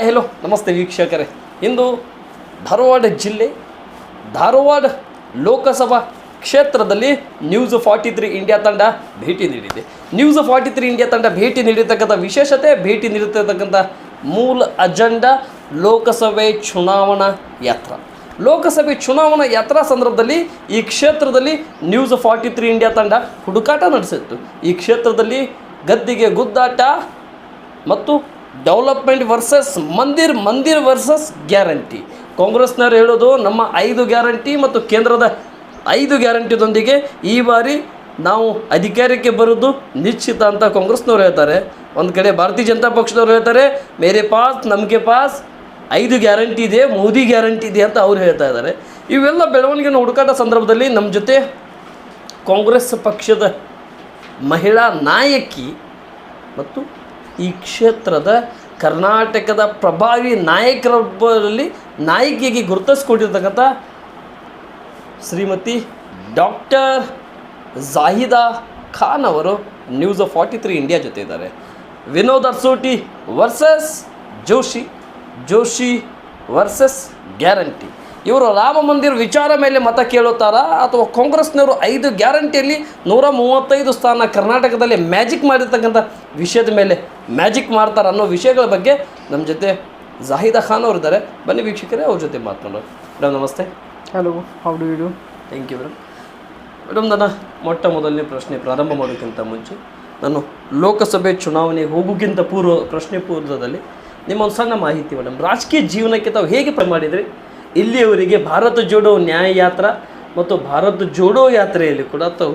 Hello ನಮಸ್ತೆ ವೀಕ್ಷಕರೇ. ಇಂದು ಧಾರವಾಡ ಜಿಲ್ಲೆ ಧಾರವಾಡ ಲೋಕಸಭಾ ಕ್ಷೇತ್ರದಲ್ಲಿ ನ್ಯೂಸ್ 43 ಇಂಡಿಯಾ ತಂಡ ಭೇಟಿ ನೀಡಿದೆ. ನ್ಯೂಸ್ 43 ಇಂಡಿಯಾ ತಂಡ ಭೇಟಿ ನೀಡಿರ್ತಕ್ಕಂಥ ವಿಶೇಷತೆ, ಭೇಟಿ ನೀಡಿರ್ತಕ್ಕಂಥ ಮೂಲ ಅಜೆಂಡಾ ಲೋಕಸಭೆ ಚುನಾವಣಾ ಯಾತ್ರಾ. ಲೋಕಸಭೆ ಚುನಾವಣಾ ಯಾತ್ರಾ ಸಂದರ್ಭದಲ್ಲಿ ಈ ಕ್ಷೇತ್ರದಲ್ಲಿ ನ್ಯೂಸ್ 43 ಇಂಡಿಯಾ ತಂಡ ಹುಡುಕಾಟ ನಡೆಸಿತ್ತು. ಈ ಕ್ಷೇತ್ರದಲ್ಲಿ ಗದ್ದಿಗೆ ಗುದ್ದಾಟ ಮತ್ತು ಡೆವಲಪ್ಮೆಂಟ್ ವರ್ಸಸ್ ಮಂದಿರ್ ವರ್ಸಸ್ ಗ್ಯಾರಂಟಿ. ಕಾಂಗ್ರೆಸ್ನವ್ರು ಹೇಳೋದು ನಮ್ಮ 5 ಗ್ಯಾರಂಟಿ ಮತ್ತು ಕೇಂದ್ರದ 5 ಗ್ಯಾರಂಟಿದೊಂದಿಗೆ ಈ ಬಾರಿ ನಾವು ಅಧಿಕಾರಕ್ಕೆ ಬರೋದು ನಿಶ್ಚಿತ ಅಂತ ಕಾಂಗ್ರೆಸ್ನವ್ರು ಹೇಳ್ತಾರೆ. ಒಂದು ಕಡೆ ಭಾರತೀಯ ಜನತಾ ಪಕ್ಷದವ್ರು ಹೇಳ್ತಾರೆ ಮೇರೆ ಪಾಸ್ ನಮಗೆ ಪಾಸ್ 5 ಗ್ಯಾರಂಟಿ ಇದೆ, ಮೋದಿ ಗ್ಯಾರಂಟಿ ಇದೆ ಅಂತ ಅವ್ರು ಹೇಳ್ತಾ ಇದ್ದಾರೆ. ಇವೆಲ್ಲ ಬೆಳವಣಿಗೆನ ಹುಡುಕಾಟ ಸಂದರ್ಭದಲ್ಲಿ ನಮ್ಮ ಜೊತೆ ಕಾಂಗ್ರೆಸ್ ಪಕ್ಷದ ಮಹಿಳಾ ನಾಯಕಿ ಮತ್ತು ಈ ಕ್ಷೇತ್ರದ ಕರ್ನಾಟಕದ ಪ್ರಭಾವಿ ನಾಯಕರೊಬ್ಬರಲ್ಲಿ ನಾಯಕಿಯಾಗಿ ಗುರುತಿಸ್ಕೊಂಡಿರ್ತಕ್ಕಂಥ ಶ್ರೀಮತಿ ಡಾಕ್ಟರ್ ಜಾಹಿದಾ ಖಾನ್ ಅವರು ನ್ಯೂಸ್ 43 ಇಂಡಿಯಾ ಜೊತೆ ಇದ್ದಾರೆ. Vinod Arsoti versus Joshi versus guarantee. ಇವರು ರಾಮ ಮಂದಿರ ವಿಚಾರ ಮೇಲೆ ಮತ ಕೇಳುತ್ತಾರಾ ಅಥವಾ ಕಾಂಗ್ರೆಸ್ನವರು 5 ಗ್ಯಾರಂಟಿಯಲ್ಲಿ 135 ಸ್ಥಾನ ಕರ್ನಾಟಕದಲ್ಲಿ ಮ್ಯಾಜಿಕ್ ಮಾಡಿರ್ತಕ್ಕಂಥ ವಿಷಯದ ಮೇಲೆ ಮ್ಯಾಜಿಕ್ ಮಾಡ್ತಾರೆ ಅನ್ನೋ ವಿಷಯಗಳ ಬಗ್ಗೆ ನಮ್ಮ ಜೊತೆ ಜಾಹಿದಾ ಖಾನ್ ಅವರು ಇದ್ದಾರೆ. ಬನ್ನಿ ವೀಕ್ಷಕರೇ, ಅವ್ರ ಜೊತೆ ಮಾತನಾಡೋಣ. ಮೇಡಮ್ ನಮಸ್ತೆ. Hello, how do you do? Thank you madam. ನನ್ನ ಮೊಟ್ಟ ಮೊದಲನೇ ಪ್ರಶ್ನೆ ಪ್ರಾರಂಭ ಮಾಡೋಕ್ಕಿಂತ ಮುಂಚೆ ನಾನು ಲೋಕಸಭೆ ಚುನಾವಣೆಗೆ ಹೋಗೋಕ್ಕಿಂತ ಪ್ರಶ್ನೆ ಪೂರ್ವದಲ್ಲಿ ನಿಮ್ಮೊಂದು ಸಣ್ಣ ಮಾಹಿತಿ ಮೇಡಮ್. ರಾಜಕೀಯ ಜೀವನಕ್ಕೆ ತಾವು ಹೇಗೆ ಮಾಡಿದ್ರಿ? ಇಲ್ಲಿಯವರೆಗೆ ಭಾರತ ಜೋಡೋ ನ್ಯಾಯ ಯಾತ್ರಾ ಮತ್ತು ಭಾರತ ಜೋಡೋ ಯಾತ್ರೆಯಲ್ಲಿ ಕೂಡ ತಾವು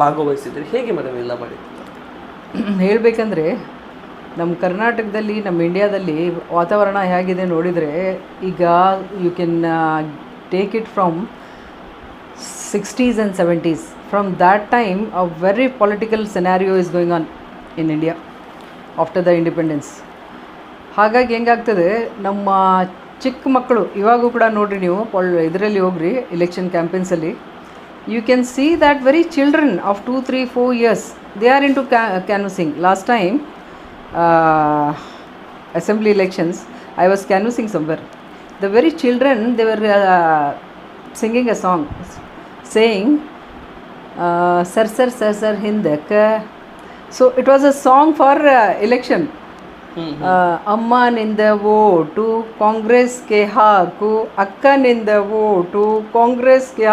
ಭಾಗವಹಿಸಿದ್ರಿ. ಹೇಗೆ ಮೇಡಮ್ ಎಲ್ಲ ಮಾಡಿದ್ರಿ? ಹೇಳಬೇಕಂದ್ರೆ ನಮ್ಮ ಕರ್ನಾಟಕದಲ್ಲಿ, ನಮ್ಮ ಇಂಡಿಯಾದಲ್ಲಿ ವಾತಾವರಣ ಹೇಗಿದೆ ನೋಡಿದರೆ, ಈಗ you can take it from 60s and 70s. From that time a very political scenario is going on in India after the independence. ಹಾಗಾಗಿ ಹೆಂಗಾಗ್ತದೆ, ನಮ್ಮ ಚಿಕ್ಕ ಮಕ್ಕಳು ಇವಾಗೂ ಕೂಡ ನೋಡಿರಿ ನೀವು ಇದರಲ್ಲಿ ಹೋಗ್ರಿ ಎಲೆಕ್ಷನ್ ಕ್ಯಾಂಪೇನ್ಸಲ್ಲಿ, you can see that very children of 2, 3, 4 years they are into canvassing. Last time assembly elections I was canvassing somewhere. The very children, they were singing a song saying sir hindaka. So it was a song for election. ಅಮ್ಮನಿಂದ vote ಕಾಂಗ್ರೆಸ್ಗೆ ಹಾಕು, ಅಕ್ಕನಿಂದ vote ಕಾಂಗ್ರೆಸ್ಗೆ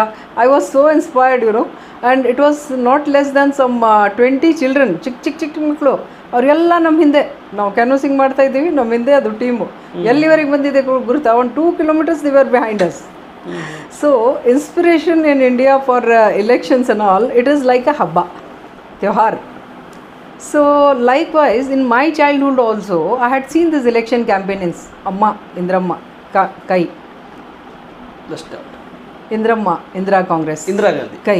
I was so inspired and it was not less than some 20 children, ಚಿಕ್ಕ ಮಕ್ಕಳು. ಅವರೆಲ್ಲ ನಮ್ಮ ಹಿಂದೆ, ನಾವು ಕ್ಯಾನ್ವಸಿಂಗ್ ಮಾಡ್ತಾ ಇದ್ದೀವಿ, ನಮ್ಮ ಹಿಂದೆ ಅದು ಟೀಮು ಎಲ್ಲಿವರೆಗೆ ಬಂದಿದೆ ಗುರುತಾ, 1 2 kilometers they were behind us. So inspiration in India for elections and all, it is like a habba, त्यौहार. So likewise in my childhood also I had seen this election campaign in Amma Indramma Kai Indira Congress Indira Gandhi Kai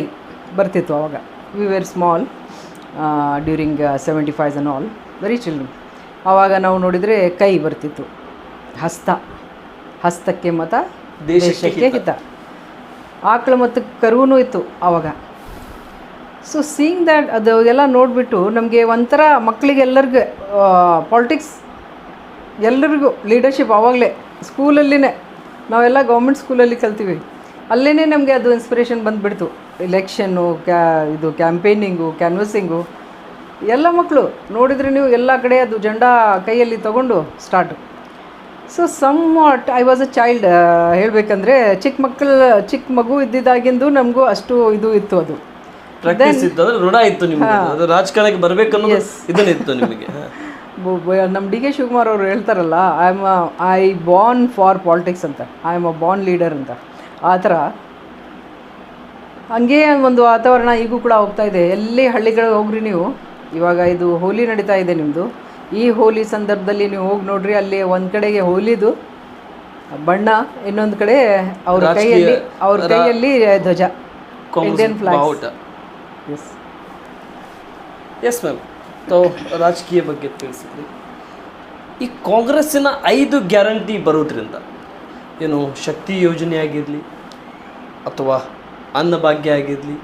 ಬರ್ತಿತ್ತು ಅವಾಗ. We were small during 75s and all, very children. ಆವಾಗ ನಾವು ನೋಡಿದರೆ ಕೈ ಬರ್ತಿತ್ತು, ಹಸ್ತಕ್ಕೆ ಮತ ದೇಶಕ್ಕೆ ಹಿತ, ಆಕಳು ಮತ್ತು ಕರುವೂ ಇತ್ತು ಆವಾಗ. ಸೊ ಸೀಯಿಂಗ್ ದ್ಯಾಟ್ ಅದು ಎಲ್ಲ ನೋಡಿಬಿಟ್ಟು ನಮಗೆ ಒಂಥರ ಮಕ್ಕಳಿಗೆಲ್ಲರಿಗೂ ಪಾಲಿಟಿಕ್ಸ್ ಎಲ್ಲರಿಗೂ ಲೀಡರ್ಶಿಪ್ ಆವಾಗಲೇ ಸ್ಕೂಲಲ್ಲಿನೇ, ನಾವೆಲ್ಲ ಗೌರ್ಮೆಂಟ್ ಸ್ಕೂಲಲ್ಲಿ ಕಲ್ತೀವಿ, ಅಲ್ಲೇ ನಮಗೆ ಅದು ಇನ್ಸ್ಪಿರೇಷನ್ ಬಂದುಬಿಡ್ತು. ಎಲೆಕ್ಷನ್ನು, ಇದು ಕ್ಯಾಂಪೇನಿಂಗು, ಕ್ಯಾನ್ವಸಿಂಗು, ಎಲ್ಲ ಮಕ್ಕಳು ನೋಡಿದರೆ ನೀವು ಎಲ್ಲ ಕಡೆ ಅದು ಜೆಂಡಾ ಕೈಯಲ್ಲಿ ತೊಗೊಂಡು start. So somewhat I was a child. ಹೇಳಬೇಕಂದ್ರೆ ಚಿಕ್ಕ ಮಗು ಇದ್ದಿದ್ದಾಗಿಂದು ನಮಗೂ ಅಷ್ಟು ಇದು ಇತ್ತು, ಅದು ಪ್ರಾಕ್ಟೀಸ್ ಇತ್ತು, ಅಂದ್ರೆ ರೂಢ ಇತ್ತು ನಿಮಗೆ, ಅದು ರಾಜಕಾರಣಕ್ಕೆ ಬರಬೇಕನ್ನೋ ಇದನ್ನಿತ್ತು ನಿಮಗೆ. ನಮ್ಮ ಡಿ ಕೆ ಶಿವಕುಮಾರ್ ಅವರು ಹೇಳ್ತಾರಲ್ಲ, ಐ ಬಾರ್ನ್ ಫಾರ್ ಪಾಲಿಟಿಕ್ಸ್ ಅಂತ, I am a Born leader ಅಂತ. ಆ ಥರ ಹಂಗೇ ಒಂದು ವಾತಾವರಣ ಈಗೂ ಕೂಡ ಹೋಗ್ತಾ ಇದೆ. ಎಲ್ಲಿ ಹಳ್ಳಿಗಳಿಗೆ ಹೋಗ್ರಿ ನೀವು, ಇವಾಗ ಇದು ಹೋಲಿ ನಡೀತಾ ಇದೆ ನಿಮ್ಮದು, ಈ ಹೋಲಿ ಸಂದರ್ಭದಲ್ಲಿ ನೀವು ಹೋಗಿ ನೋಡ್ರಿ, ಅಲ್ಲಿ ಒಂದು ಕಡೆಗೆ ಹೋಲಿದು ಬಣ್ಣ, ಇನ್ನೊಂದು ಕಡೆ ಅವ್ರ ಕೈಯಲ್ಲಿ ಧ್ವಜ, ಇಂಡಿಯನ್ ಫ್ಲಾಗ್. ಎಸ್ ಮ್ಯಾಮ್, ತಾವು ರಾಜಕೀಯ ಬಗ್ಗೆ ತಿಳಿಸಿದ್ರಿ. ಈ ಕಾಂಗ್ರೆಸ್ಸಿನ 5 ಗ್ಯಾರಂಟಿ ಬರೋದ್ರಿಂದ ಏನು ಶಕ್ತಿ ಯೋಜನೆ ಆಗಿರಲಿ, ಅಥವಾ ಅನ್ನಭಾಗ್ಯ ಆಗಿರಲಿ,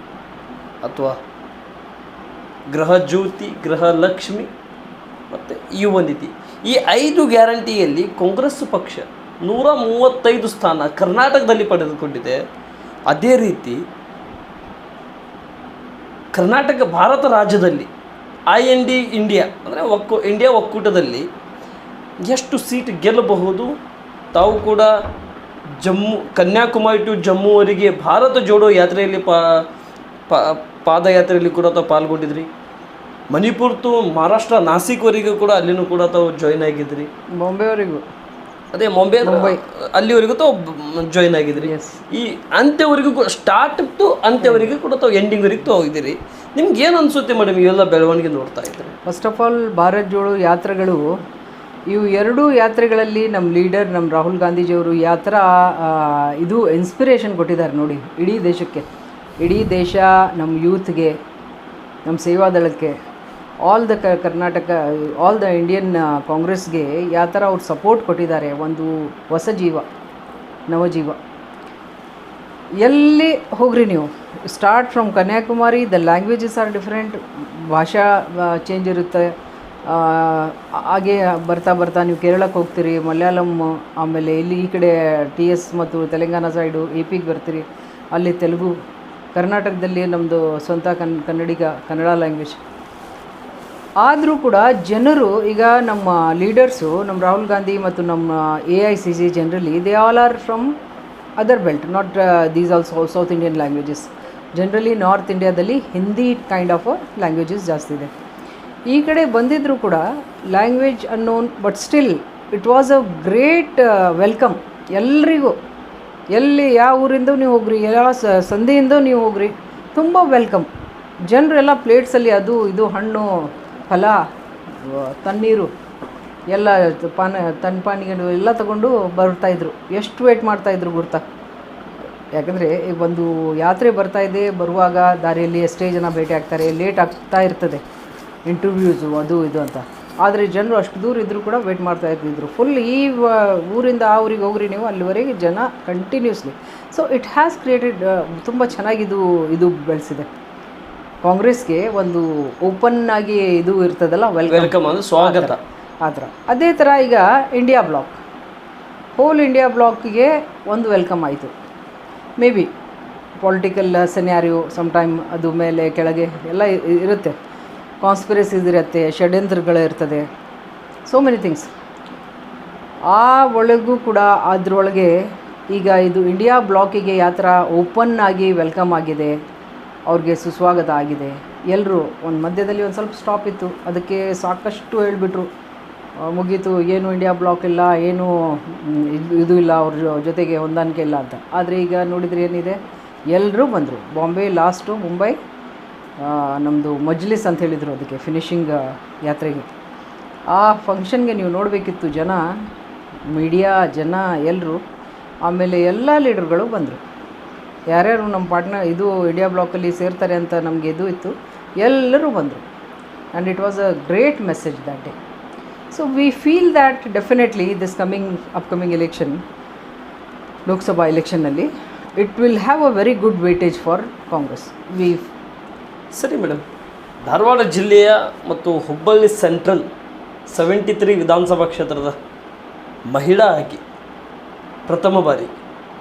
ಅಥವಾ ಗೃಹ ಜ್ಯೋತಿ, ಗೃಹ ಲಕ್ಷ್ಮಿ ಮತ್ತು ಯುವ ನಿಧಿ, ಈ 5 ಗ್ಯಾರಂಟಿಯಲ್ಲಿ ಕಾಂಗ್ರೆಸ್ ಪಕ್ಷ 135 ಸ್ಥಾನ ಕರ್ನಾಟಕದಲ್ಲಿ ಪಡೆದುಕೊಂಡಿದೆ. ಅದೇ ರೀತಿ ಕರ್ನಾಟಕ ಭಾರತ ರಾಜ್ಯದಲ್ಲಿ IND ಇಂಡಿಯಾ ಅಂದರೆ ಇಂಡಿಯಾ ಒಕ್ಕೂಟದಲ್ಲಿ ಎಷ್ಟು ಸೀಟ್ ಗೆಲ್ಲಬಹುದು. ತಾವು ಕೂಡ ಕನ್ಯಾಕುಮಾರಿ ಟು ಜಮ್ಮುವರೆಗೆ ಭಾರತ ಜೋಡೋ ಯಾತ್ರೆಯಲ್ಲಿ ಪಾದಯಾತ್ರೆಯಲ್ಲಿ ಕೂಡ ತಾವು ಪಾಲ್ಗೊಂಡಿದ್ರಿ. ಮಣಿಪುರ್ ಟು ಮಹಾರಾಷ್ಟ್ರ ನಾಸಿಕ್ವರೆಗೂ ಕೂಡ ಅಲ್ಲಿನೂ ಕೂಡ ತಾವು ಜಾಯ್ನ್ ಆಗಿದ್ರಿ. ಬಾಂಬೆವರೆಗೂ ಅದೇ ಮುಂಬೈ ಅಲ್ಲಿವರೆಗೂ ತಾವು ಜಾಯ್ನ್ ಆಗಿದ್ರಿ. ಈ ಅಂತ್ಯವರೆಗೂ ಸ್ಟಾರ್ಟ್ ಟು ಅಂತ್ಯವರೆಗೂ ಕೂಡ ತಾವು ಎಂಡಿಂಗ್ವರೆಗೂ ತಾವು ಹೋಗಿದ್ದೀರಿ. ನಿಮ್ಗೆ ಏನು ಅನಿಸುತ್ತೆ ಮೇಡಮ್ ಇವೆಲ್ಲ ಬೆಳವಣಿಗೆ ನೋಡ್ತಾ ಇದ್ದರೆ? First of all Bharat Jodo ಯಾತ್ರೆಗಳು, ಇವು 2 ಯಾತ್ರೆಗಳಲ್ಲಿ ನಮ್ಮ ಲೀಡರ್ ನಮ್ಮ ರಾಹುಲ್ ಗಾಂಧೀಜಿಯವರು ಯಾವ ಥರ ಇದು ಇನ್ಸ್ಪಿರೇಷನ್ ಕೊಟ್ಟಿದ್ದಾರೆ ನೋಡಿ ಇಡೀ ದೇಶಕ್ಕೆ. ಇಡೀ ದೇಶ ನಮ್ಮ ಯೂತ್ಗೆ, ನಮ್ಮ ಸೇವಾದಳಕ್ಕೆ, all the Karnataka, all the Indian ಕಾಂಗ್ರೆಸ್ಗೆ ಯಾವ ಥರ ಅವ್ರು ಸಪೋರ್ಟ್ ಕೊಟ್ಟಿದ್ದಾರೆ. ಒಂದು ಹೊಸ ಜೀವ, ನವಜೀವ. ಎಲ್ಲಿ ಹೋಗ್ರಿ ನೀವು, start from Kanyakumari, the languages are different, ಭಾಷಾ ಚೇಂಜ್ ಇರುತ್ತೆ. ಹಾಗೆ ಬರ್ತಾ ಬರ್ತಾ ನೀವು ಕೇರಳಕ್ಕೆ ಹೋಗ್ತೀರಿ, ಮಲಯಾಳಂ, ಆಮೇಲೆ ಇಲ್ಲಿ ಈ ಕಡೆ TS ಮತ್ತು ತೆಲಂಗಾಣ ಸೈಡು AP ಬರ್ತೀರಿ, ಅಲ್ಲಿ ತೆಲುಗು. ಕರ್ನಾಟಕದಲ್ಲಿ ನಮ್ಮದು ಸ್ವಂತ ಕನ್ನಡ ಲ್ಯಾಂಗ್ವೇಜ್. ಆದರೂ ಕೂಡ ಜನರು ಈಗ ನಮ್ಮ ಲೀಡರ್ಸು, ನಮ್ಮ ರಾಹುಲ್ ಗಾಂಧಿ ಮತ್ತು ನಮ್ಮ AICC generally they all are from other belt, not these also south Indian languages. Generally north ಇಂಡಿಯಾದಲ್ಲಿ ಹಿಂದಿ ಕೈಂಡ್ ಆಫ್ ಲ್ಯಾಂಗ್ವೇಜಸ್ ಜಾಸ್ತಿ ಇದೆ. ಈ ಕಡೆ ಬಂದಿದ್ದರೂ ಕೂಡ language unknown, but still it was a great welcome ಎಲ್ರಿಗೂ. ಎಲ್ಲಿ ಯಾವ ಊರಿಂದ ನೀವು ಹೋಗ್ರಿ, ಯಾವ ಸಂಧಿಯಿಂದ ನೀವು ಹೋಗ್ರಿ, ತುಂಬ ವೆಲ್ಕಮ್. ಜನರೆಲ್ಲ ಪ್ಲೇಟ್ಸಲ್ಲಿ ಅದು ಇದು ಹಣ್ಣು ಫಲ ತಣ್ಣೀರು ಎಲ್ಲ ತಣ್ಣಪಾನಿಗಳು ಎಲ್ಲ ತಗೊಂಡು ಬರ್ತಾಯಿದ್ರು. ಎಷ್ಟು ವೇಟ್ ಮಾಡ್ತಾಯಿದ್ರು ಗೊತ್ತಾ? ಯಾಕಂದರೆ ಒಂದು ಯಾತ್ರೆ ಬರ್ತಾಯಿದೆ, ಬರುವಾಗ ದಾರಿಯಲ್ಲಿ ಎಷ್ಟೇ ಜನ ಭೇಟಿ ಆಗ್ತಾರೆ, ಲೇಟ್ ಆಗ್ತಾ ಇರ್ತದೆ ಇಂಟರ್ವ್ಯೂಸು ಅದು ಇದು ಅಂತ. ಆದರೆ ಜನರು ಅಷ್ಟು ದೂರ ಇದ್ದರೂ ಕೂಡ ವೇಟ್ ಮಾಡ್ತಾ ಇರ್ತಿದ್ರು. ಫುಲ್ ಈ ಊರಿಂದ ಆ ಊರಿಗೆ ಹೋಗ್ರಿ ನೀವು, ಅಲ್ಲಿವರೆಗೆ ಜನ continuously. So it has created ತುಂಬ ಚೆನ್ನಾಗಿದು ಇದು ಬೆಳೆಸಿದೆ. ಕಾಂಗ್ರೆಸ್ಗೆ ಒಂದು ಓಪನ್ ಆಗಿ ಇದು ಇರ್ತದಲ್ಲ, ವೆಲ್ಕಮ್ ಅಂದರೆ ಸ್ವಾಗತ ಆ ಥರ. ಅದೇ ಥರ ಈಗ ಇಂಡಿಯಾ ಬ್ಲಾಕ್, ಹೋಲ್ ಇಂಡಿಯಾ ಬ್ಲಾಕ್ಗೆ ಒಂದು ವೆಲ್ಕಮ್ ಆಯಿತು. ಮೇ ಬಿ ಪೊಲಿಟಿಕಲ್ ಸೆನ್ಯಾರಿಯೋ ಸಮ್ಟೈಮ್ ಅದು ಮೇಲೆ ಕೆಳಗೆ ಎಲ್ಲ ಇರುತ್ತೆ, ಕಾನ್ಸ್ಪಿರಸೀಸ್ ಇರುತ್ತೆ, ಷಡ್ಯಂತ್ರಗಳಿರ್ತದೆ, ಸೋ ಮೆನಿ ಥಿಂಗ್ಸ್. ಆ ಒಳಗೂ ಕೂಡ ಅದರೊಳಗೆ ಈಗ ಇದು ಇಂಡಿಯಾ ಬ್ಲಾಕಿಗೆ ಯಾವ ಥರ ಓಪನ್ ಆಗಿ ವೆಲ್ಕಮ್ ಆಗಿದೆ, ಅವ್ರಿಗೆ ಸುಸ್ವಾಗತ ಆಗಿದೆ. ಎಲ್ಲರೂ ಒಂದು ಮಧ್ಯದಲ್ಲಿ ಒಂದು ಸ್ವಲ್ಪ ಸ್ಟಾಪ್ ಇತ್ತು, ಅದಕ್ಕೆ ಸಾಕಷ್ಟು ಹೇಳಿಬಿಟ್ರು, ಮುಗೀತು, ಏನು ಇಂಡಿಯಾ ಬ್ಲಾಕ್ ಇಲ್ಲ, ಏನು ಇದು ಇಲ್ಲ, ಅವ್ರ ಜೊತೆಗೆ ಹೊಂದಾಣಿಕೆ ಇಲ್ಲ ಅಂತ. ಆದರೆ ಈಗ ನೋಡಿದರೆ ಏನಿದೆ, ಎಲ್ಲರೂ ಬಂದರು. ಬಾಂಬೆ ಲಾಸ್ಟು, ಮುಂಬೈ ನಮ್ಮದು ಮಜ್ಲಿಸ್ ಅಂತ ಹೇಳಿದರು ಅದಕ್ಕೆ ಫಿನಿಷಿಂಗ್ ಯಾತ್ರೆಗೆ. ಆ ಫಂಕ್ಷನ್ಗೆ ನೀವು ನೋಡಬೇಕಿತ್ತು, ಜನ, ಮೀಡಿಯಾ, ಜನ ಎಲ್ಲರೂ. ಆಮೇಲೆ ಎಲ್ಲ ಲೀಡರ್ಗಳು ಬಂದರು. ಯಾರ್ಯಾರು ನಮ್ಮ ಪಾರ್ಟ್ನರ್ ಇದು ಇಂಡಿಯಾ ಬ್ಲಾಕಲ್ಲಿ ಸೇರ್ತಾರೆ ಅಂತ ನಮಗೆ ಇದು ಇತ್ತು, ಎಲ್ಲರೂ ಬಂದರು. And it was a great message that day. So we feel that definitely this upcoming election, Lok Sabha ಎಲೆಕ್ಷನ್ನಲ್ಲಿ it will have a very good weightage for Congress. ಸರಿ ಮೇಡಮ್, ಧಾರವಾಡ ಜಿಲ್ಲೆಯ ಮತ್ತು ಹುಬ್ಬಳ್ಳಿ ಸೆಂಟ್ರಲ್ 73 ವಿಧಾನಸಭಾ ಕ್ಷೇತ್ರದ ಮಹಿಳಾ ಆಗಿ ಪ್ರಥಮ ಬಾರಿ,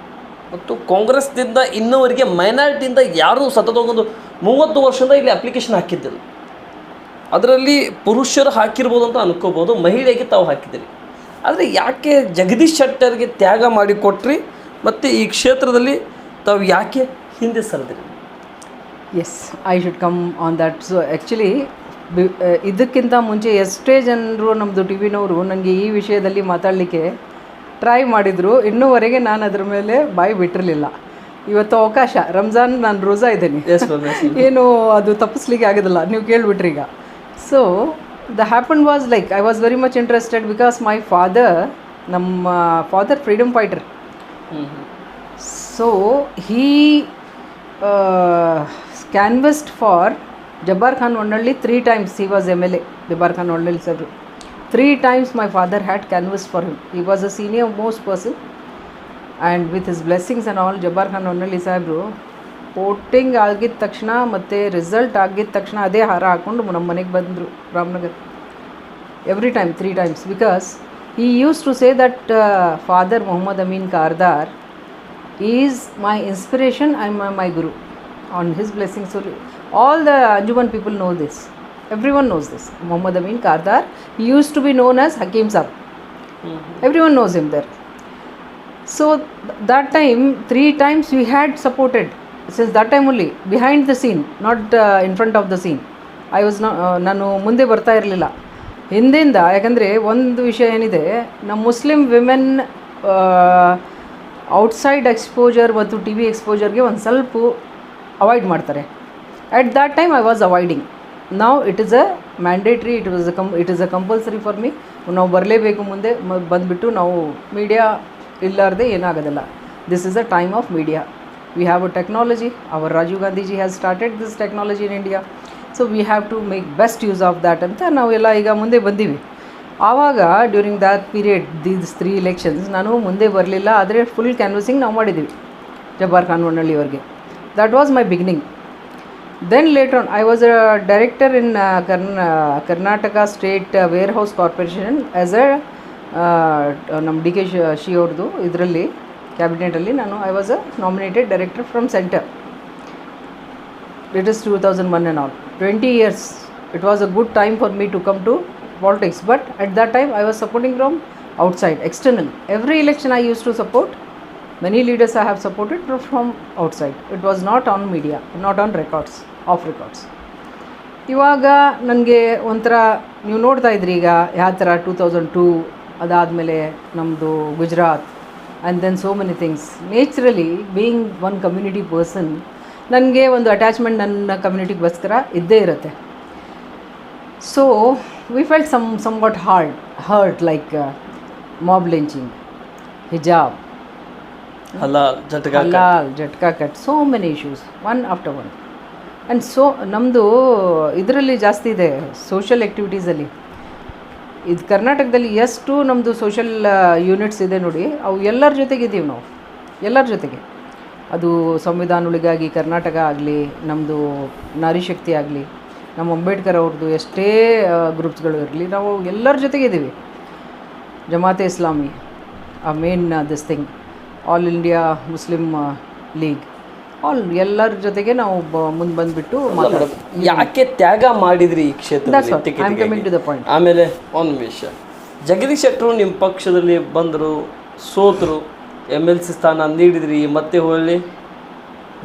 ಮತ್ತು ಕಾಂಗ್ರೆಸ್ನಿಂದ ಇನ್ನೂವರೆಗೆ ಮೈನಾರಿಟಿಯಿಂದ ಯಾರೂ ಸತತ ಒಂದು 30 ವರ್ಷದಿಂದ ಇಲ್ಲಿ ಅಪ್ಲಿಕೇಶನ್ ಹಾಕಿದ್ದಿಲ್ಲ. ಅದರಲ್ಲಿ ಪುರುಷರು ಹಾಕಿರ್ಬೋದು ಅಂತ ಅನ್ಕೋಬೋದು, ಮಹಿಳೆಗೆ ತಾವು ಹಾಕಿದ್ದೀರಿ. ಆದರೆ ಯಾಕೆ ಜಗದೀಶ್ ಶೆಟ್ಟರ್ಗೆ ತ್ಯಾಗ ಮಾಡಿಕೊಟ್ರಿ ಮತ್ತು ಈ ಕ್ಷೇತ್ರದಲ್ಲಿ ತಾವು ಯಾಕೆ ಹಿಂದೆ ಸರಿದಿರಿ? Yes, I should come on that. So actually ಇದಕ್ಕಿಂತ ಮುಂಚೆ ಎಷ್ಟೇ ಜನರು ನಮ್ಮದು TVನವರು ನನಗೆ ಈ ವಿಷಯದಲ್ಲಿ ಮಾತಾಡಲಿಕ್ಕೆ ಟ್ರೈ ಮಾಡಿದರು. ಇನ್ನೂವರೆಗೆ ನಾನು ಅದ್ರ ಮೇಲೆ ಬಾಯಿ ಬಿಟ್ಟಿರಲಿಲ್ಲ. ಇವತ್ತು ಅವಕಾಶ, ರಂಜಾನ್ ನಾನು ರೋಜಾ ಇದ್ದೀನಿ, ಏನು ಅದು ತಪ್ಪಿಸ್ಲಿಕ್ಕೆ ಆಗೋದಿಲ್ಲ, ನೀವು ಕೇಳಿಬಿಟ್ರಿ ಈಗ. So the happen was like I was very much interested because my father, ನಮ್ಮ father freedom fighter. So he canvassed for Jabbar Khan Onnalli 3 times. He was MLA, Jabbar Khan Onnalli sir. 3 times my father had canvassed for him. He was a senior most person, and with his blessings and all, Jabbar Khan Onnalli ಸಾಹೇಬರು voting ಆಗಿದ ತಕ್ಷಣ ಮತ್ತು result ಆಗಿದ ತಕ್ಷಣ ಅದೇ ಹಾರ ಹಾಕ್ಕೊಂಡು ನಮ್ಮ ಮನೆಗೆ ಬಂದರು Ramanagara. every time 3 times, because he used to say that Father Muhammad Amin Kardar is my inspiration, I'm my guru. On his blessings only. All the Anjuman people know this. Everyone knows this. Muhammad Amin Kardar, he used to be known as Hakim Sahib. Everyone knows him there. So that time 3 times we had supported, since that time only, behind the scene, not in front of the scene. I was not, ನಾನು ಮುಂದೆ ಬರ್ತಾ ಇರಲಿಲ್ಲ, ಹಿಂದಿಂದ. ಯಾಕಂದರೆ ಒಂದು ವಿಷಯ ಏನಿದೆ, ನಮ್ಮ ಮುಸ್ಲಿಂ ವಿಮೆನ್ ಔಟ್ಸೈಡ್ ಎಕ್ಸ್ಪೋಜರ್ ಮತ್ತು ಟಿ ವಿ ಎಕ್ಸ್ಪೋಜರ್ಗೆ ಒಂದು ಸ್ವಲ್ಪ ಅವಾಯ್ಡ್ ಮಾಡ್ತಾರೆ. At that time I was avoiding. ನಾವು it is a mandatory, it is a compulsory for me. ನಾವು ಬರಲೇಬೇಕು ಮುಂದೆ, ಬಂದುಬಿಟ್ಟು ನಾವು ಮೀಡಿಯಾ ಇಲ್ಲಾರ್ದೆ ಏನಾಗೋದಿಲ್ಲ. This is a time of media. We have a technology. Our Rajiv Gandhiji has started this technology in India. So we have to make best use of that ಅಂತ ನಾವೆಲ್ಲ ಈಗ ಮುಂದೆ ಬಂದೀವಿ. ಆವಾಗ during that period, these 3 elections ನಾನು ಮುಂದೆ ಬರಲಿಲ್ಲ, ಆದರೆ ಫುಲ್ ಕ್ಯಾನ್ವಸಿಂಗ್ ನಾವು ಮಾಡಿದ್ದೀವಿ ಜಬ್ಬಾರ್ ಖಾನ್ ವನ್ನಳ್ಳಿ ಅವ್ರಿಗೆ. That was my beginning. Then later on I was a director in Karnataka state warehouse corporation as a ನಮ್ಮ ಡಿ ಕೆ ಶಿ ಅವ್ರದ್ದು ಇದರಲ್ಲಿ ಕ್ಯಾಬಿನೆಟಲ್ಲಿ ನಾನು I was a nominated director from centre. It is 2001 and all. 20 years. It was a good time for me to come to politics. But at that time, I was supporting from outside, external. Every election I used to support. Many leaders I have supported from outside. It was not on media, not on records, off records. ಇವಾಗ ನನಗೆ ಒಂಥರ ನೀವು ನೋಡ್ತಾ ಇದ್ರಿ ಈಗ ಯಾವ ಥರ 2002 ಅದಾದಮೇಲೆ ನಮ್ಮದು Gujarat, and then so many things. Naturally being one community person, ನನಗೆ ಒಂದು ಅಟ್ಯಾಚ್ಮೆಂಟ್ ನನ್ನ ಕಮ್ಯುನಿಟಿಗೋಸ್ಕರ ಇದ್ದೇ ಇರುತ್ತೆ. So we felt some what hurt like mob lynching, hijab, halal, jhatka cut, so many issues one after one. And so ನಮ್ಮದು ಇದರಲ್ಲಿ ಜಾಸ್ತಿ ಇದೆ ಸೋಷಲ್ ಆ್ಯಕ್ಟಿವಿಟೀಸಲ್ಲಿ. ಇದು ಕರ್ನಾಟಕದಲ್ಲಿ ಎಷ್ಟು ನಮ್ಮದು ಸೋಷಲ್ ಯೂನಿಟ್ಸ್ ಇದೆ ನೋಡಿ, ಅವು ಎಲ್ಲರ ಜೊತೆಗಿದ್ದೀವಿ ನಾವು, ಎಲ್ಲರ ಜೊತೆಗೆ. ಅದು ಸಂವಿಧಾನಗಳಿಗಾಗಿ ಕರ್ನಾಟಕ ಆಗಲಿ, ನಮ್ಮದು ನಾರಿ ಶಕ್ತಿ ಆಗಲಿ, ನಮ್ಮ ಅಂಬೇಡ್ಕರ್ ಅವ್ರದ್ದು ಎಷ್ಟೇ ಗ್ರೂಪ್ಸ್ಗಳು ಇರಲಿ, ನಾವು ಎಲ್ಲರ ಜೊತೆಗಿದ್ದೀವಿ. ಜಮಾತೆ ಇಸ್ಲಾಮಿ, ಆ main this thing, all India Muslim league, ಎಲ್ಲರ ಜೊತೆಗೆ ನಾವು ಮುಂದೆ ಬಂದುಬಿಟ್ಟು ಮಾತಾಡೋದು. ಯಾಕೆ ತ್ಯಾಗ ಮಾಡಿದ್ರಿ ಈ ಕ್ಷೇತ್ರದಲ್ಲಿ? ಆಮೇಲೆ ಒಂದು ವಿಷಯ, ಜಗದೀಶ್ ಶೆಟ್ಟರು ನಿಮ್ಮ ಪಕ್ಷದಲ್ಲಿ ಬಂದರು, ಸೋತರು, MLC ಸ್ಥಾನ ನೀಡಿದ್ರಿ, ಮತ್ತೆ ಹೊಳ್ಳಿ